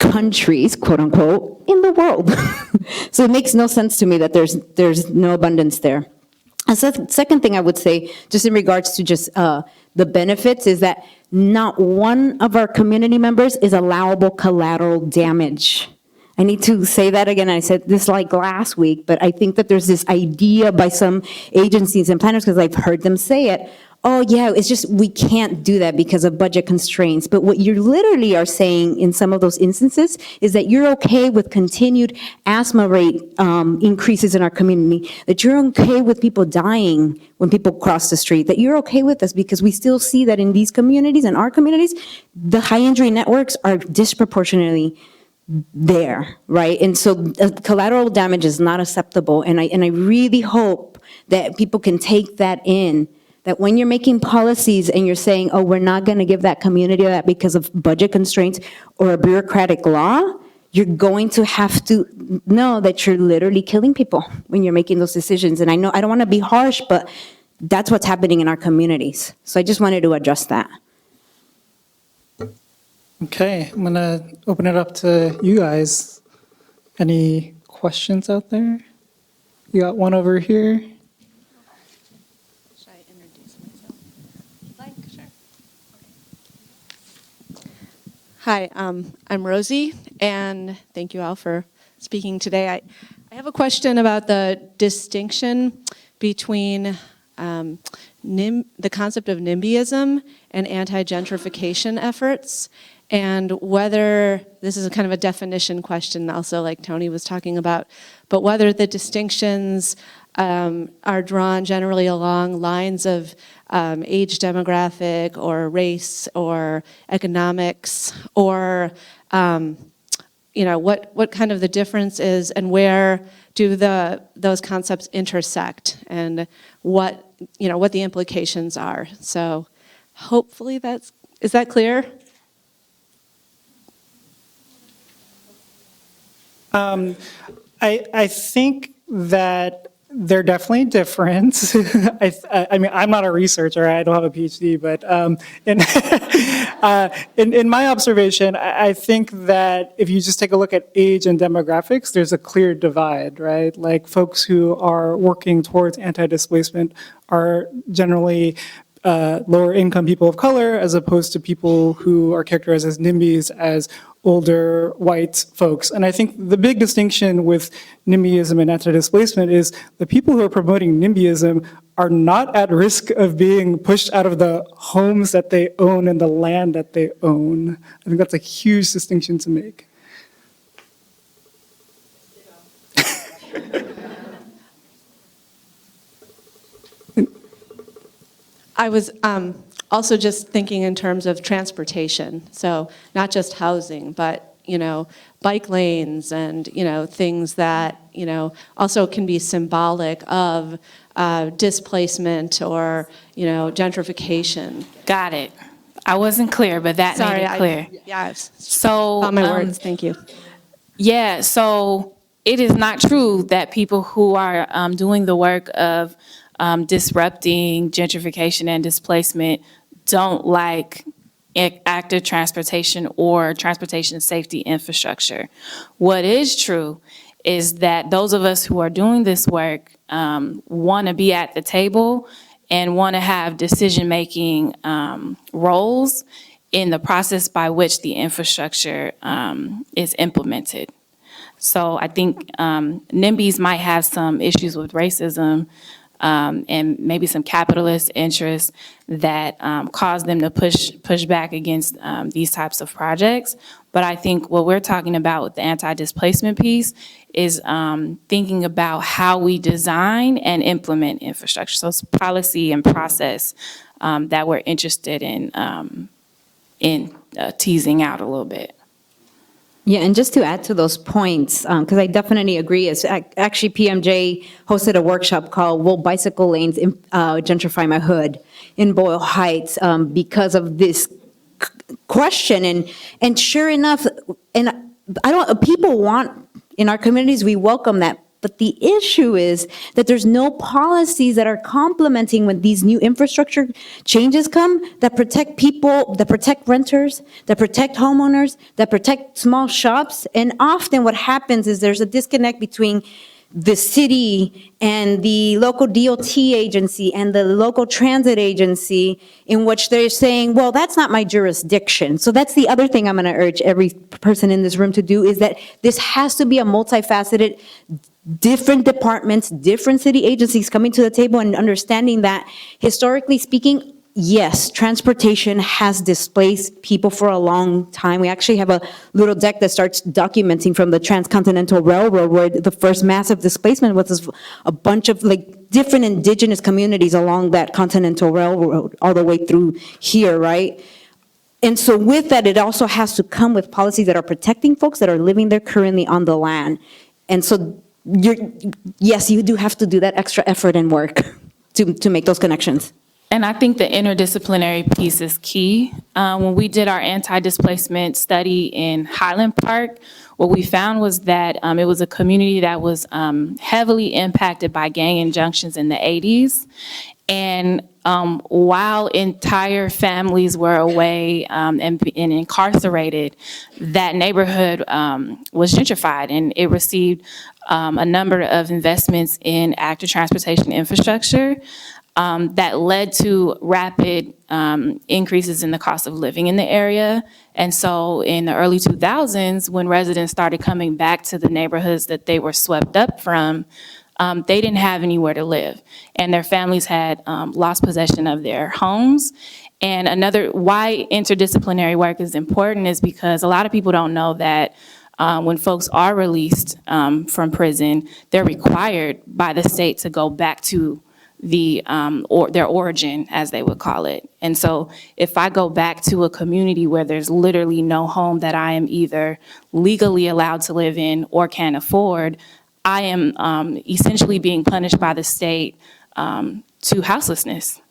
countries, quote unquote, in the world. So it makes no sense to me that there's no abundance there. And so the second thing I would say, just in regards to just the benefits, is that not one of our community members is allowable collateral damage. I need to say that again. I said this like last week, but I think that there's this idea by some agencies and planners, because I've heard them say it, oh yeah, it's just, we can't do that because of budget constraints. But what you literally are saying in some of those instances is that you're okay with continued asthma rate increases in our community, that you're okay with people dying when people cross the street, that you're okay with this because we still see that in these communities, in our communities, the high injury networks are disproportionately there, right? And so collateral damage is not acceptable. And I really hope that people can take that in, that when you're making policies and you're saying, oh, we're not going to give that community that because of budget constraints or a bureaucratic law, you're going to have to know that you're literally killing people when you're making those decisions. And I know I don't want to be harsh, but that's what's happening in our communities. So I just wanted to address that. Okay, I'm going to open it up to you guys. Any questions out there? You got one over here. Should I introduce myself? Like, sure. Hi, I'm Rosie, and thank you all for speaking today. I have a question about the distinction between the concept of NIMBYism and anti-gentrification efforts, and whether, this is a kind of a definition question also, like Tony was talking about, but whether the distinctions are drawn generally along lines of age demographic or race or economics, or what kind of the difference is, and where do those concepts intersect, and what the implications are. So hopefully is that clear? I think that they're definitely different. I mean, I'm not a researcher, I don't have a PhD, but in my observation, I think that if you just take a look at age and demographics, there's a clear divide, right? Like folks who are working towards anti-displacement are generally lower income people of color, as opposed to people who are characterized as NIMBYs as older white folks. And I think the big distinction with NIMBYism and anti-displacement is the people who are promoting NIMBYism are not at risk of being pushed out of the homes that they own and the land that they own. I think that's a huge distinction to make. I was also just thinking in terms of transportation, so not just housing, but bike lanes and things that also can be symbolic of displacement or gentrification. Got it. I wasn't clear, but that made it clear. So on my words, thank you. Yeah, so it is not true that people who are doing the work of disrupting gentrification and displacement don't like active transportation or transportation safety infrastructure. What is true is that those of us who are doing this work want to be at the table and want to have decision-making roles in the process by which the infrastructure is implemented. So I think NIMBYs might have some issues with racism and maybe some capitalist interests that cause them to push back against these types of projects. But I think what we're talking about with the anti-displacement piece is thinking about how we design and implement infrastructure. So it's policy and process that we're interested in teasing out a little bit. Yeah, and just to add to those points, because I definitely agree, is actually PMJ hosted a workshop called "Will Bicycle Lanes Gentrify My Hood" in Boyle Heights because of this question. And sure enough, and people want, in our communities, we welcome that. But the issue is that there's no policies that are complementing when these new infrastructure changes come that protect people, that protect renters, that protect homeowners, that protect small shops. And often what happens is there's a disconnect between the city and the local DOT agency and the local transit agency, in which they're saying, well, that's not my jurisdiction. So that's the other thing I'm going to urge every person in this room to do, is that this has to be a multifaceted, different departments, different city agencies coming to the table and understanding that, historically speaking, yes, transportation has displaced people for a long time. We actually have a little deck that starts documenting from the Transcontinental Railroad, where the first massive displacement was a bunch of different indigenous communities along that Continental Railroad all the way through here, right? And so with that, it also has to come with policies that are protecting folks that are living there currently on the land. And so yes, you do have to do that extra effort and work to make those connections. And I think the interdisciplinary piece is key. When we did our anti-displacement study in Highland Park, what we found was that it was a community that was heavily impacted by gang injunctions in the 80s. And while entire families were away and incarcerated, that neighborhood was gentrified, and it received a number of investments in active transportation infrastructure that led to rapid increases in the cost of living in the area. And so in the early 2000s, when residents started coming back to the neighborhoods that they were swept up from, they didn't have anywhere to live, and their families had lost possession of their homes. And why interdisciplinary work is important is because a lot of people don't know that when folks are released from prison, they're required by the state to go back to their origin, as they would call it. And so if I go back to a community where there's literally no home that I am either legally allowed to live in or can afford, I am essentially being punished by the state to houselessness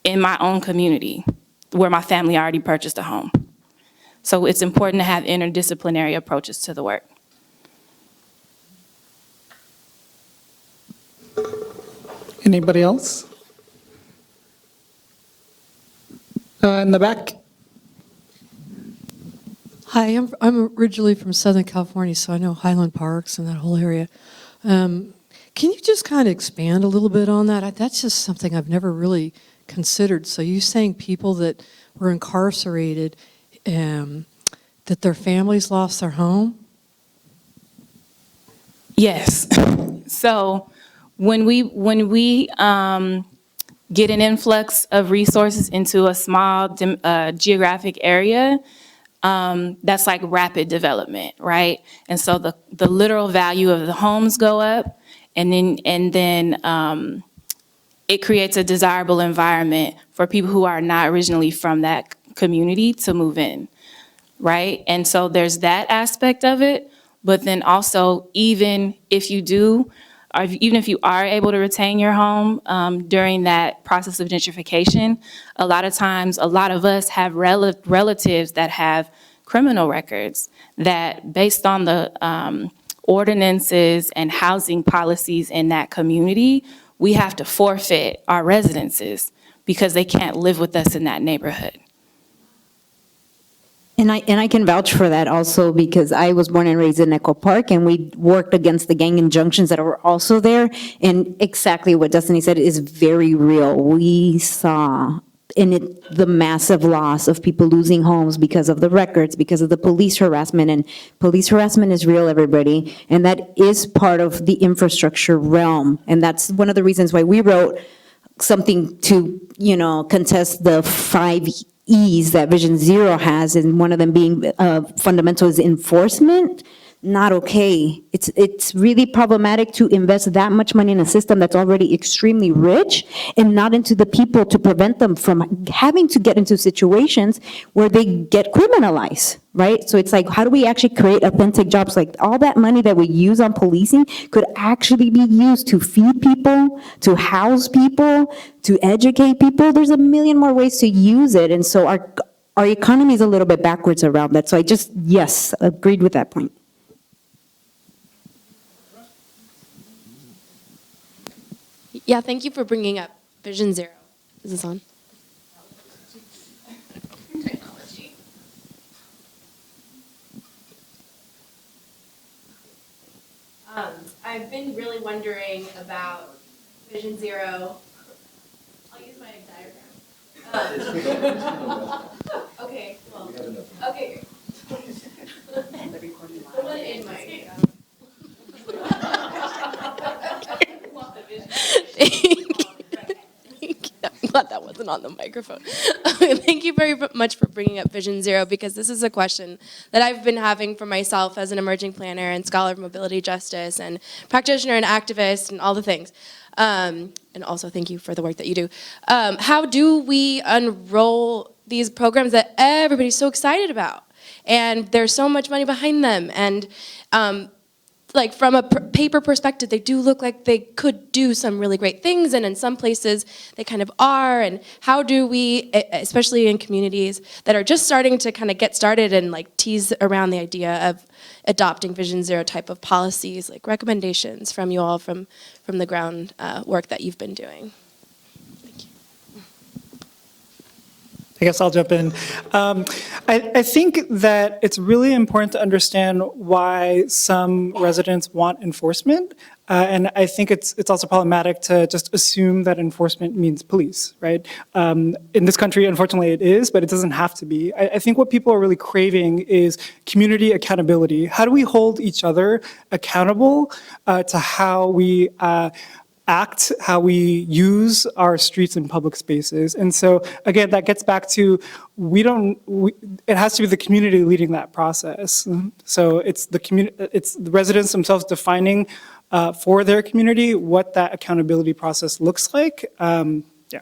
in my own community where my family already purchased a home. So it's important to have interdisciplinary approaches to the work. Anybody else? In the back. Hi, I'm originally from Southern California, so I know Highland Parks and that whole area. Can you just kind of expand a little bit on that? That's just something I've never really considered. So you're saying people that were incarcerated, that their families lost their home? Yes. So when we get an influx of resources into a small geographic area, that's like rapid development, right? And so the literal value of the homes go up, and then it creates a desirable environment for people who are not originally from that community to move in, right? And so there's that aspect of it, but then also even if you are able to retain your home during that process of gentrification, a lot of times, a lot of us have relatives that have criminal records that, based on the ordinances and housing policies in that community, we have to forfeit our residences because they can't live with us in that neighborhood. And I can vouch for that also because I was born and raised in Echo Park, and we worked against the gang injunctions that were also there. And exactly what Destiny said is very real. We saw in it the massive loss of people losing homes because of the records, because of the police harassment. And police harassment is real, everybody. And that is part of the infrastructure realm. And that's one of the reasons why we wrote something to, contest the 5 E's that Vision Zero has, and one of them being fundamental is enforcement. Not okay. It's really problematic to invest that much money in a system that's already extremely rich and not into the people to prevent them from having to get into situations where they get criminalized, right? So it's like, how do we actually create authentic jobs? Like all that money that we use on policing could actually be used to feed people, to house people, to educate people. There's a million more ways to use it. And so our economy is a little bit backwards around that. So yes, agreed with that point. Yeah, thank you for bringing up Vision Zero. Is this on? Technology. I've been really wondering about Vision Zero. I'll use my diagram. Okay, well, okay, great. The one in my I'm glad that wasn't on the microphone. Thank you very much for bringing up Vision Zero, because this is a question that I've been having for myself as an emerging planner and scholar of mobility justice and practitioner and activist and all the things. And also thank you for the work that you do. How do we unroll these programs that everybody's so excited about? And there's so much money behind them. And like from a paper perspective, they do look like they could do some really great things, and in some places they kind of are. And how do we, especially in communities that are just starting to kind of get started and like tease around the idea of adopting Vision Zero type of policies, like recommendations from you all from the ground work that you've been doing? I guess I'll jump in. I think that it's really important to understand why some residents want enforcement. And I think it's also problematic to just assume that enforcement means police, right? In this country, unfortunately, it is, but it doesn't have to be. I think what people are really craving is community accountability. How do we hold each other accountable to how we act, how we use our streets and public spaces? And so, again, that gets back to it has to be the community leading that process. So it's the residents themselves defining for their community what that accountability process looks like. Yeah.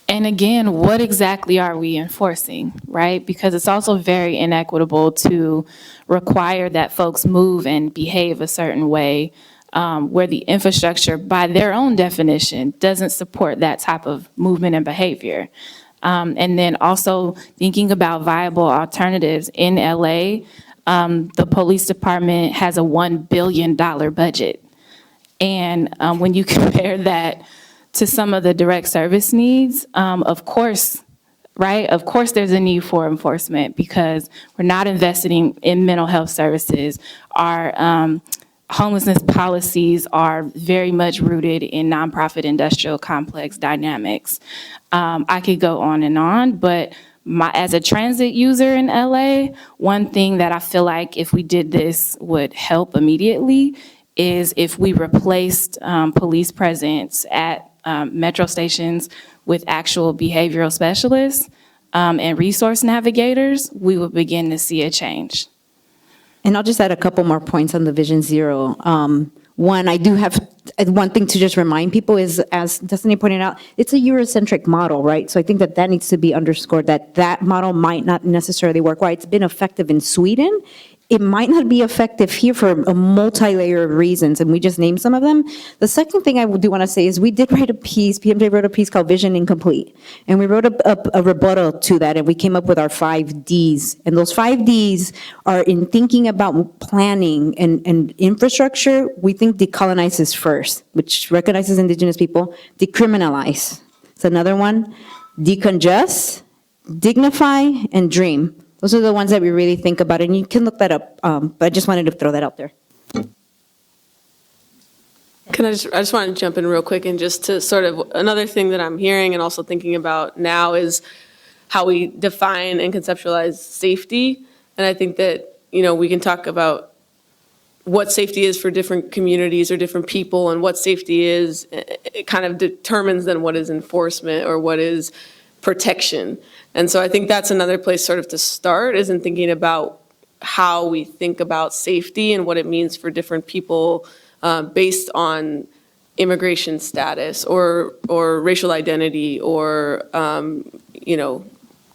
And again, what exactly are we enforcing, right? Because it's also very inequitable to require that folks move and behave a certain way where the infrastructure, by their own definition, doesn't support that type of movement and behavior. And then also thinking about viable alternatives. In LA, the police department has a $1 billion budget. And when you compare that to some of the direct service needs, of course, right? Of course there's a need for enforcement because we're not investing in mental health services. Our homelessness policies are very much rooted in nonprofit industrial complex dynamics. I could go on, but as a transit user in LA, one thing that I feel like if we did this would help immediately is if we replaced police presence at metro stations with actual behavioral specialists and resource navigators, we would begin to see a change. And I'll just add a couple more points on the Vision Zero. One, I do have one thing to just remind people is, as Destiny pointed out, it's a Eurocentric model, right? So I think that needs to be underscored, that model might not necessarily work. While it's been effective in Sweden, it might not be effective here for a multi-layer of reasons, and we just named some of them. The second thing I do want to say is we did write a piece, PMJ wrote a piece called Vision Incomplete, and we wrote a rebuttal to that, and we came up with our 5 Ds. And those 5 Ds are in thinking about planning and infrastructure. We think decolonize is first, which recognizes indigenous people. Decriminalize. It's another one. Decongest. dignify, and dream. Those are the ones that we really think about, and you can look that up, but I just wanted to throw that out there. I just want to jump in real quick and just to sort of, another thing that I'm hearing and also thinking about now is how we define and conceptualize safety. And I think that, we can talk about what safety is for different communities or different people, and what safety is, it kind of determines then what is enforcement or what is protection. And so I think that's another place sort of to start, is in thinking about how we think about safety and what it means for different people based on immigration status or racial identity or,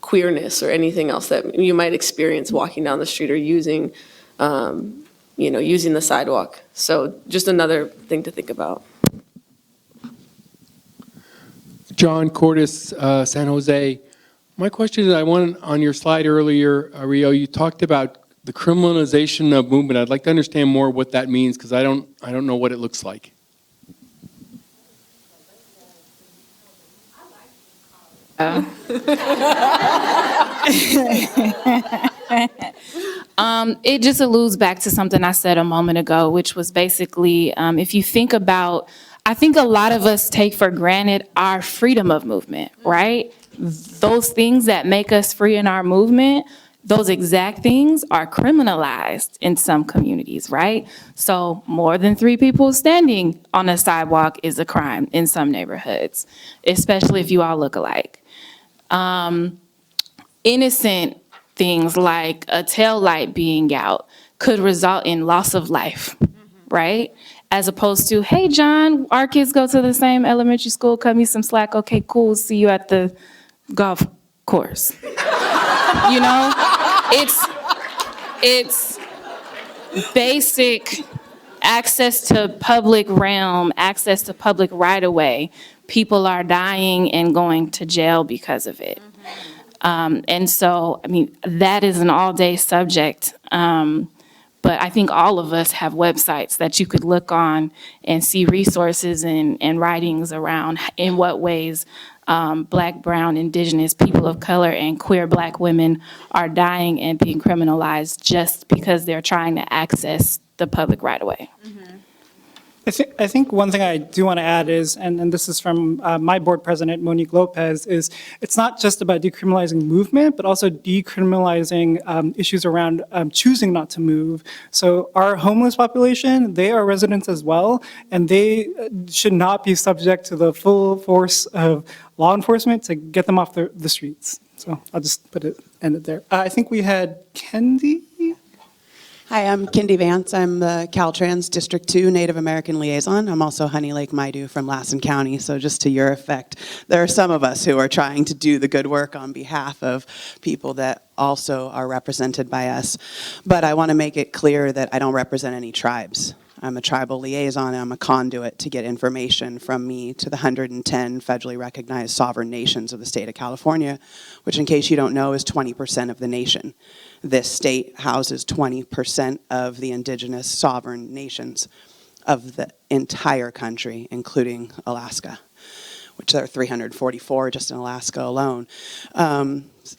queerness or anything else that you might experience walking down the street or using, using the sidewalk. So just another thing to think about. John Cordes, San Jose. My question is, I wanted, on your slide earlier, Rio, you talked about the criminalization of movement. I'd like to understand more what that means, because I don't know what it looks like. It just alludes back to something I said a moment ago, which was basically, if you think about, I think a lot of us take for granted our freedom of movement, right? Those things that make us free in our movement, those exact things are criminalized in some communities, right? So more than 3 people standing on a sidewalk is a crime in some neighborhoods, especially if you all look alike. Innocent things like a tail light being out could result in loss of life, right? As opposed to, hey, John, our kids go to the same elementary school, cut me some slack, okay, cool, see you at the golf course. It's basic access to public realm, access to public right-of-way. People are dying and going to jail because of it. And so, that is an all-day subject. But I think all of us have websites that you could look on and see resources and writings around in what ways Black, brown, indigenous, people of color, and queer Black women are dying and being criminalized just because they're trying to access the public right-of-way. I think one thing I do want to add is, and this is from my board president, Monique Lopez, is it's not just about decriminalizing movement, but also decriminalizing issues around choosing not to move. So our homeless population, they are residents as well, and they should not be subject to the full force of law enforcement to get them off the streets. So I'll just end it there. I think we had Kendi. Hi, I'm Kendi Vance. I'm the Caltrans District 2 Native American Liaison. I'm also Honey Lake Maidu from Lassen County, so just to your effect, there are some of us who are trying to do the good work on behalf of people that also are represented by us. But I want to make it clear that I don't represent any tribes. I'm a tribal liaison, and I'm a conduit to get information from me to the 110 federally recognized sovereign nations of the state of California, which, in case you don't know, is 20% of the nation. This state houses 20% of the indigenous sovereign nations of the entire country, including Alaska, which there are 344 just in Alaska alone.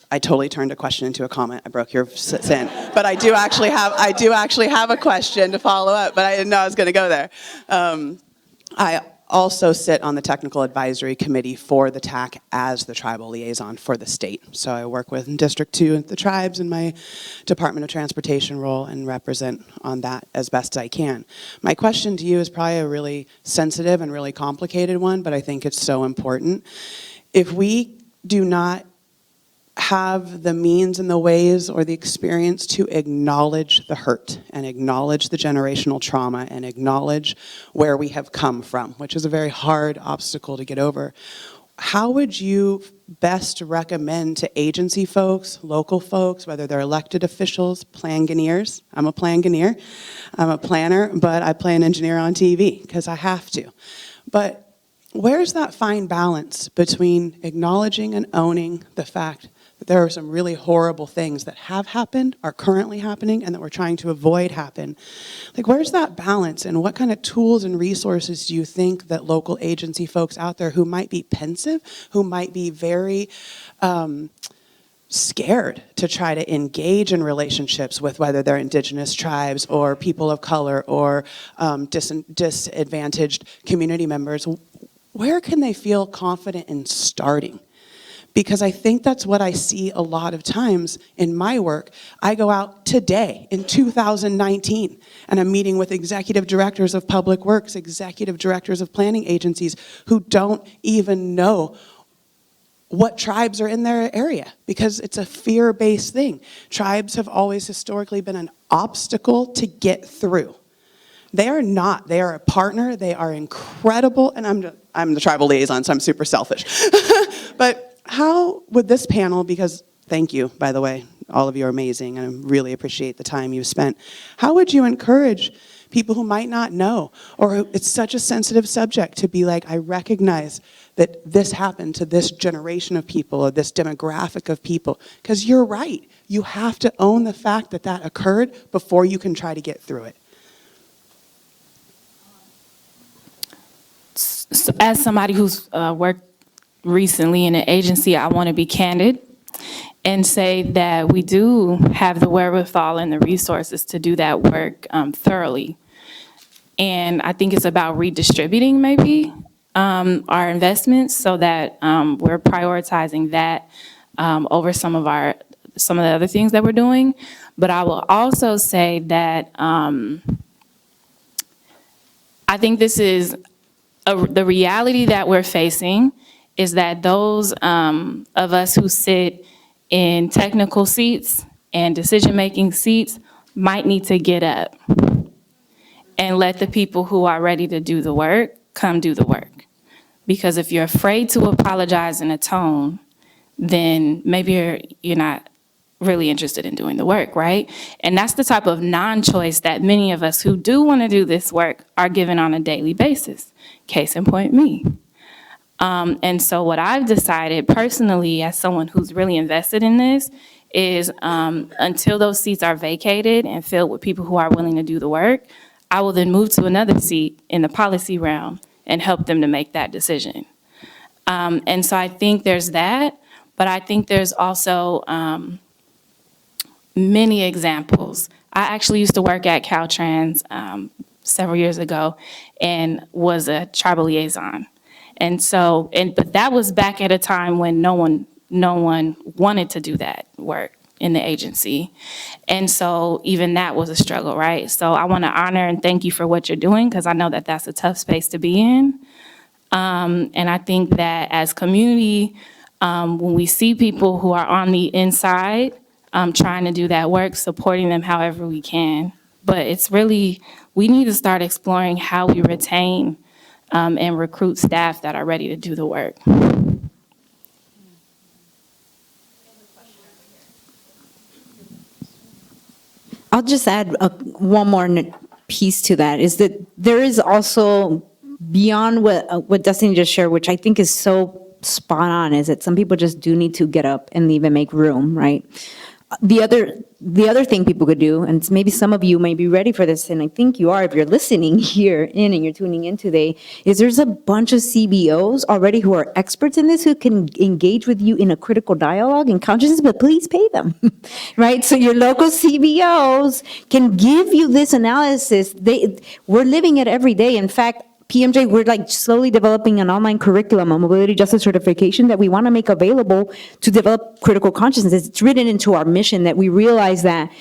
I totally turned a question into a comment. I broke your sin, but I do actually have a question to follow up, but I didn't know I was going to go there. I also sit on the technical advisory committee for the TAC as the tribal liaison for the state. So I work with District 2 and the tribes in my Department of Transportation role and represent on that as best I can. My question to you is probably a really sensitive and really complicated one, but I think it's so important. If we do not have the means and the ways or the experience to acknowledge the hurt and acknowledge the generational trauma and acknowledge where we have come from, which is a very hard obstacle to get over. How would you best recommend to agency folks, local folks, whether they're elected officials, plangineers? I'm a plangineer. I'm a planner, but I play an engineer on TV because I have to. But where's that fine balance between acknowledging and owning the fact that there are some really horrible things that have happened, are currently happening, and that we're trying to avoid happen? Like, where's that balance, and what kind of tools and resources do you think that local agency folks out there who might be pensive, who might be very scared to try to engage in relationships with whether they're indigenous tribes or people of color or disadvantaged community members, where can they feel confident in starting? Because I think that's what I see a lot of times in my work. I go out today in 2019 and I'm meeting with executive directors of public works, executive directors of planning agencies who don't even know what tribes are in their area because it's a fear-based thing. Tribes have always historically been an obstacle to get through. They are not. They are a partner. They are incredible. And I'm the tribal liaison, so I'm super selfish. But how would this panel, because thank you, by the way, all of you are amazing, and I really appreciate the time you've spent. How would you encourage people who might not know, or it's such a sensitive subject to be like, I recognize that this happened to this generation of people or this demographic of people? Because you're right. You have to own the fact that that occurred before you can try to get through it. So as somebody who's worked recently in an agency, I want to be candid and say that we do have the wherewithal and the resources to do that work thoroughly. And I think it's about redistributing maybe our investments so that we're prioritizing that over some of the other things that we're doing. But I will also say that I think this is the reality that we're facing is that those of us who sit in technical seats and decision-making seats might need to get up and let the people who are ready to do the work come do the work. Because if you're afraid to apologize in a tone, then maybe you're not really interested in doing the work, right? And that's the type of non-choice that many of us who do want to do this work are given on a daily basis. Case in point, me. And so what I've decided personally as someone who's really invested in this is until those seats are vacated and filled with people who are willing to do the work, I will then move to another seat in the policy realm and help them to make that decision. And so I think there's that, but I think there's also many examples. I actually used to work at Caltrans several years ago and was a tribal liaison. But that was back at a time when no one wanted to do that work in the agency. And so even that was a struggle, right? So I want to honor and thank you for what you're doing because I know that that's a tough space to be in. And I think that as community, when we see people who are on the inside trying to do that work, supporting them however we can. But it's really, we need to start exploring how we retain and recruit staff that are ready to do the work. I'll just add one more piece to that, is that there is also, beyond what Destiny just shared, which I think is so spot on, is that some people just do need to get up and leave and make room, right? The other thing people could do, and maybe some of you may be ready for this, and I think you are if you're listening here in and you're tuning in today, is there's a bunch of CBOs already who are experts in this who can engage with you in a critical dialogue and consciousness, but please pay them, right? So your local CBOs can give you this analysis. We're living it every day. In fact, PMJ, we're like slowly developing an online curriculum, a mobility justice certification that we want to make available to develop critical consciousness. It's written into our mission that we realize that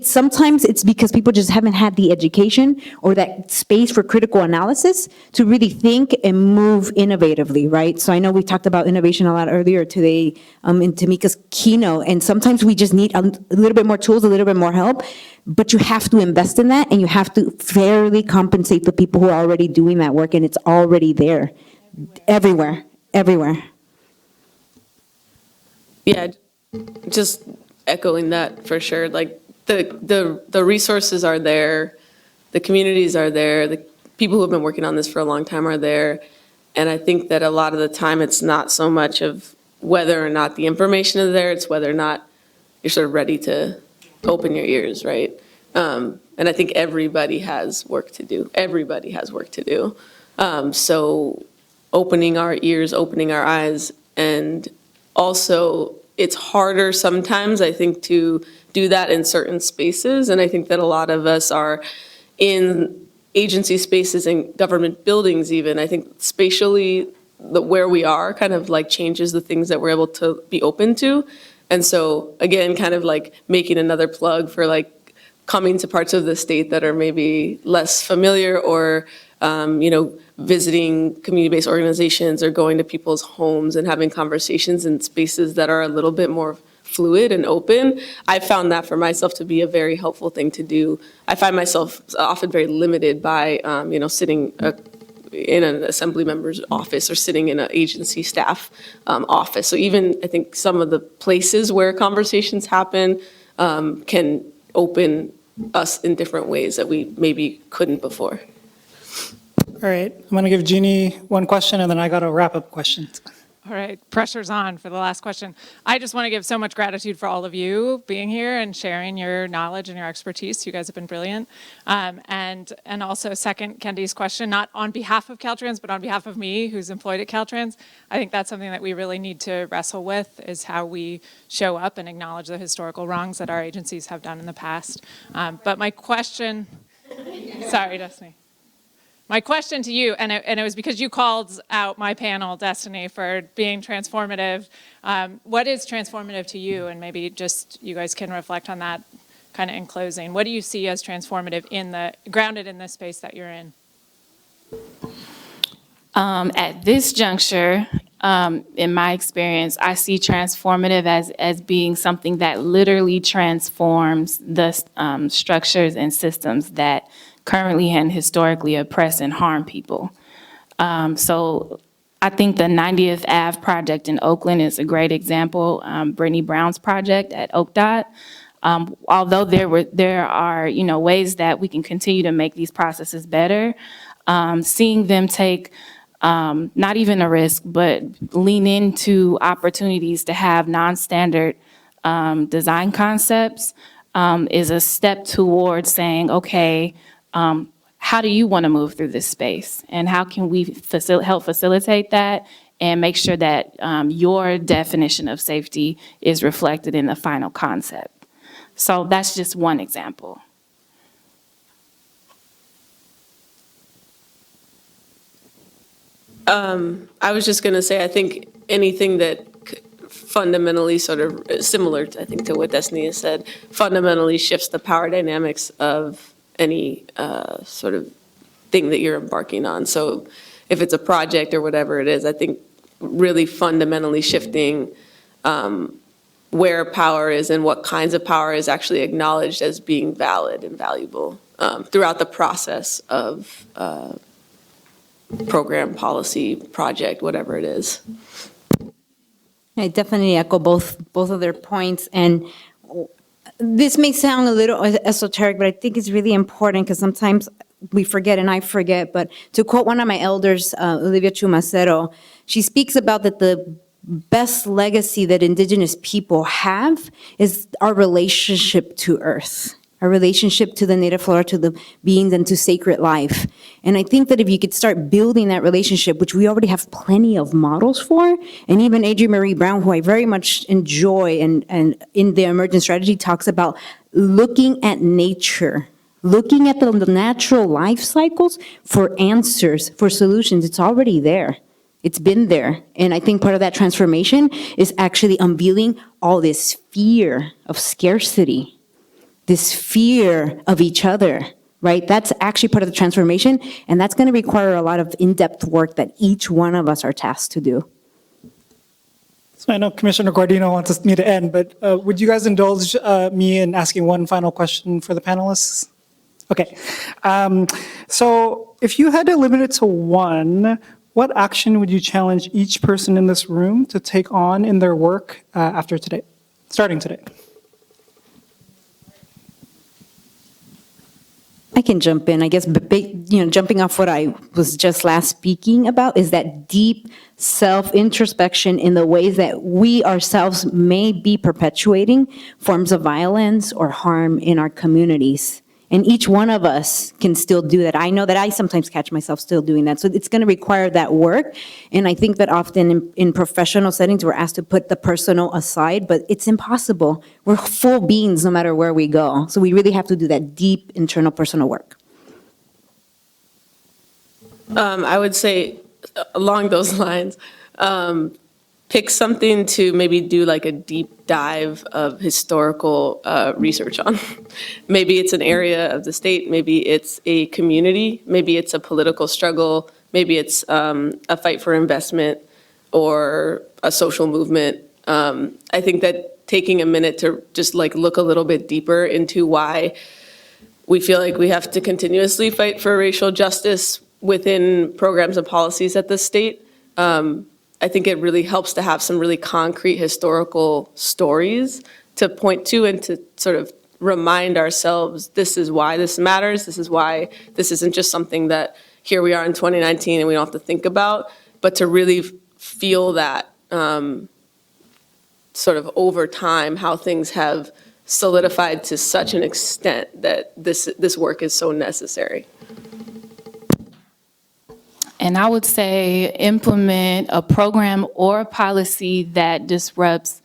sometimes it's because people just haven't had the education or that space for critical analysis to really think and move innovatively, right? So I know we talked about innovation a lot earlier today in Tamika's keynote, and sometimes we just need a little bit more tools, a little bit more help. But you have to invest in that, and you have to fairly compensate the people who are already doing that work, and it's already there, everywhere. Yeah, just echoing that for sure. Like the resources are there, the communities are there, the people who have been working on this for a long time are there, and I think that a lot of the time it's not so much of whether or not the information is there, it's whether or not you're sort of ready to open your ears, right? And I think everybody has work to do. Everybody has work to do. So opening our ears, opening our eyes, and also it's harder sometimes, I think, to do that in certain spaces. And I think that a lot of us are in agency spaces and government buildings even. I think spatially, where we are kind of like changes the things that we're able to be open to. And so again, kind of like making another plug for like coming to parts of the state that are maybe less familiar, or visiting community-based organizations, or going to people's homes and having conversations in spaces that are a little bit more fluid and open. I found that for myself to be a very helpful thing to do. I find myself often very limited by, sitting in an assembly member's office or sitting in an agency staff office. So even I think some of the places where conversations happen can open us in different ways that we maybe couldn't before. All right, I'm going to give Jeannie one question, and then I got a wrap-up question. All right, pressure's on for the last question. I just want to give so much gratitude for all of you being here and sharing your knowledge and your expertise. You guys have been brilliant. And also second Kendi's question, not on behalf of Caltrans, but on behalf of me, who's employed at Caltrans. I think that's something that we really need to wrestle with, is how we show up and acknowledge the historical wrongs that our agencies have done in the past. But my question, sorry, Destiny. My question to you, and it was because you called out my panel, Destiny, for being transformative. What is transformative to you? And maybe just you guys can reflect on that kind of in closing. What do you see as transformative grounded in the space that you're in? At this juncture, in my experience, I see transformative as being something that literally transforms the structures and systems that currently and historically oppress and harm people. So I think the 90th Ave project in Oakland is a great example. Brittany Brown's project at OakDOT. Although there are ways that we can continue to make these processes better, seeing them take not even a risk, but lean into opportunities to have non-standard design concepts is a step towards saying, okay, how do you want to move through this space? And how can we help facilitate that and make sure that your definition of safety is reflected in the final concept? So that's just one example. I was just going to say, I think anything that fundamentally sort of similar, I think, to what Destiny has said, fundamentally shifts the power dynamics of any sort of thing that you're embarking on. So if it's a project or whatever it is, I think really fundamentally shifting where power is and what kinds of power is actually acknowledged as being valid and valuable throughout the process of program, policy, project, whatever it is. I definitely echo both of their points. And this may sound a little esoteric, but I think it's really important because sometimes we forget, and I forget. But to quote one of my elders, Olivia Chumacero, she speaks about that the best legacy that Indigenous people have is our relationship to Earth, our relationship to the native flora, to the beings, and to sacred life. And I think that if you could start building that relationship, which we already have plenty of models for, and even Adrienne Marie Brown, who I very much enjoy, and in the emergent strategy talks about looking at nature, looking at the natural life cycles for answers, for solutions. It's already there. It's been there. And I think part of that transformation is actually unveiling all this fear of scarcity, this fear of each other, right? That's actually part of the transformation, and that's going to require a lot of in-depth work that each one of us are tasked to do. So I know Commissioner Guardino wants me to end, but would you guys indulge me in asking one final question for the panelists? Okay. So if you had to limit it to one, what action would you challenge each person in this room to take on in their work after today, starting today? I can jump in, I guess, jumping off what I was just last speaking about is that deep self-introspection in the ways that we ourselves may be perpetuating forms of violence or harm in our communities. And each one of us can still do that. I know that I sometimes catch myself still doing that. So it's going to require that work. And I think that often in professional settings, we're asked to put the personal aside, but it's impossible. We're full beings no matter where we go. So we really have to do that deep internal personal work. I would say along those lines, pick something to maybe do like a deep dive of historical research on. Maybe it's an area of the state, maybe it's a community, maybe it's a political struggle, maybe it's a fight for investment or a social movement. I think that taking a minute to just like look a little bit deeper into why we feel like we have to continuously fight for racial justice within programs and policies at the state. I think it really helps to have some really concrete historical stories to point to and to sort of remind ourselves, this is why this matters, this is why this isn't just something that here we are in 2019 and we don't have to think about, but to really feel that sort of over time, how things have solidified to such an extent that this work is so necessary. And I would say implement a program or a policy that disrupts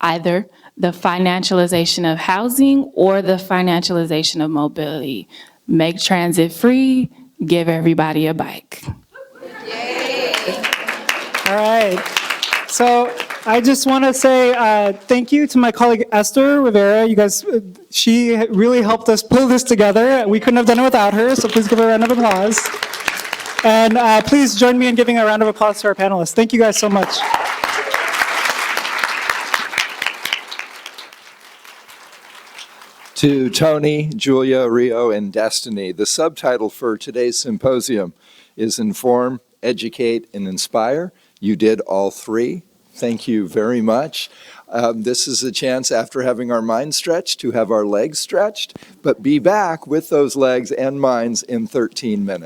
either the financialization of housing or the financialization of mobility. Make transit free, give everybody a bike. All right. So I just want to say thank you to my colleague Esther Rivera. You guys, she really helped us pull this together. We couldn't have done it without her, so please give her a round of applause. And please join me in giving a round of applause to our panelists. Thank you guys so much. To Tony, Julia, Rio, and Destiny, the subtitle for today's symposium is Inform, Educate, and Inspire. You did all three. Thank you very much. This is a chance, after having our minds stretched, to have our legs stretched, but be back with those legs and minds in 13 minutes.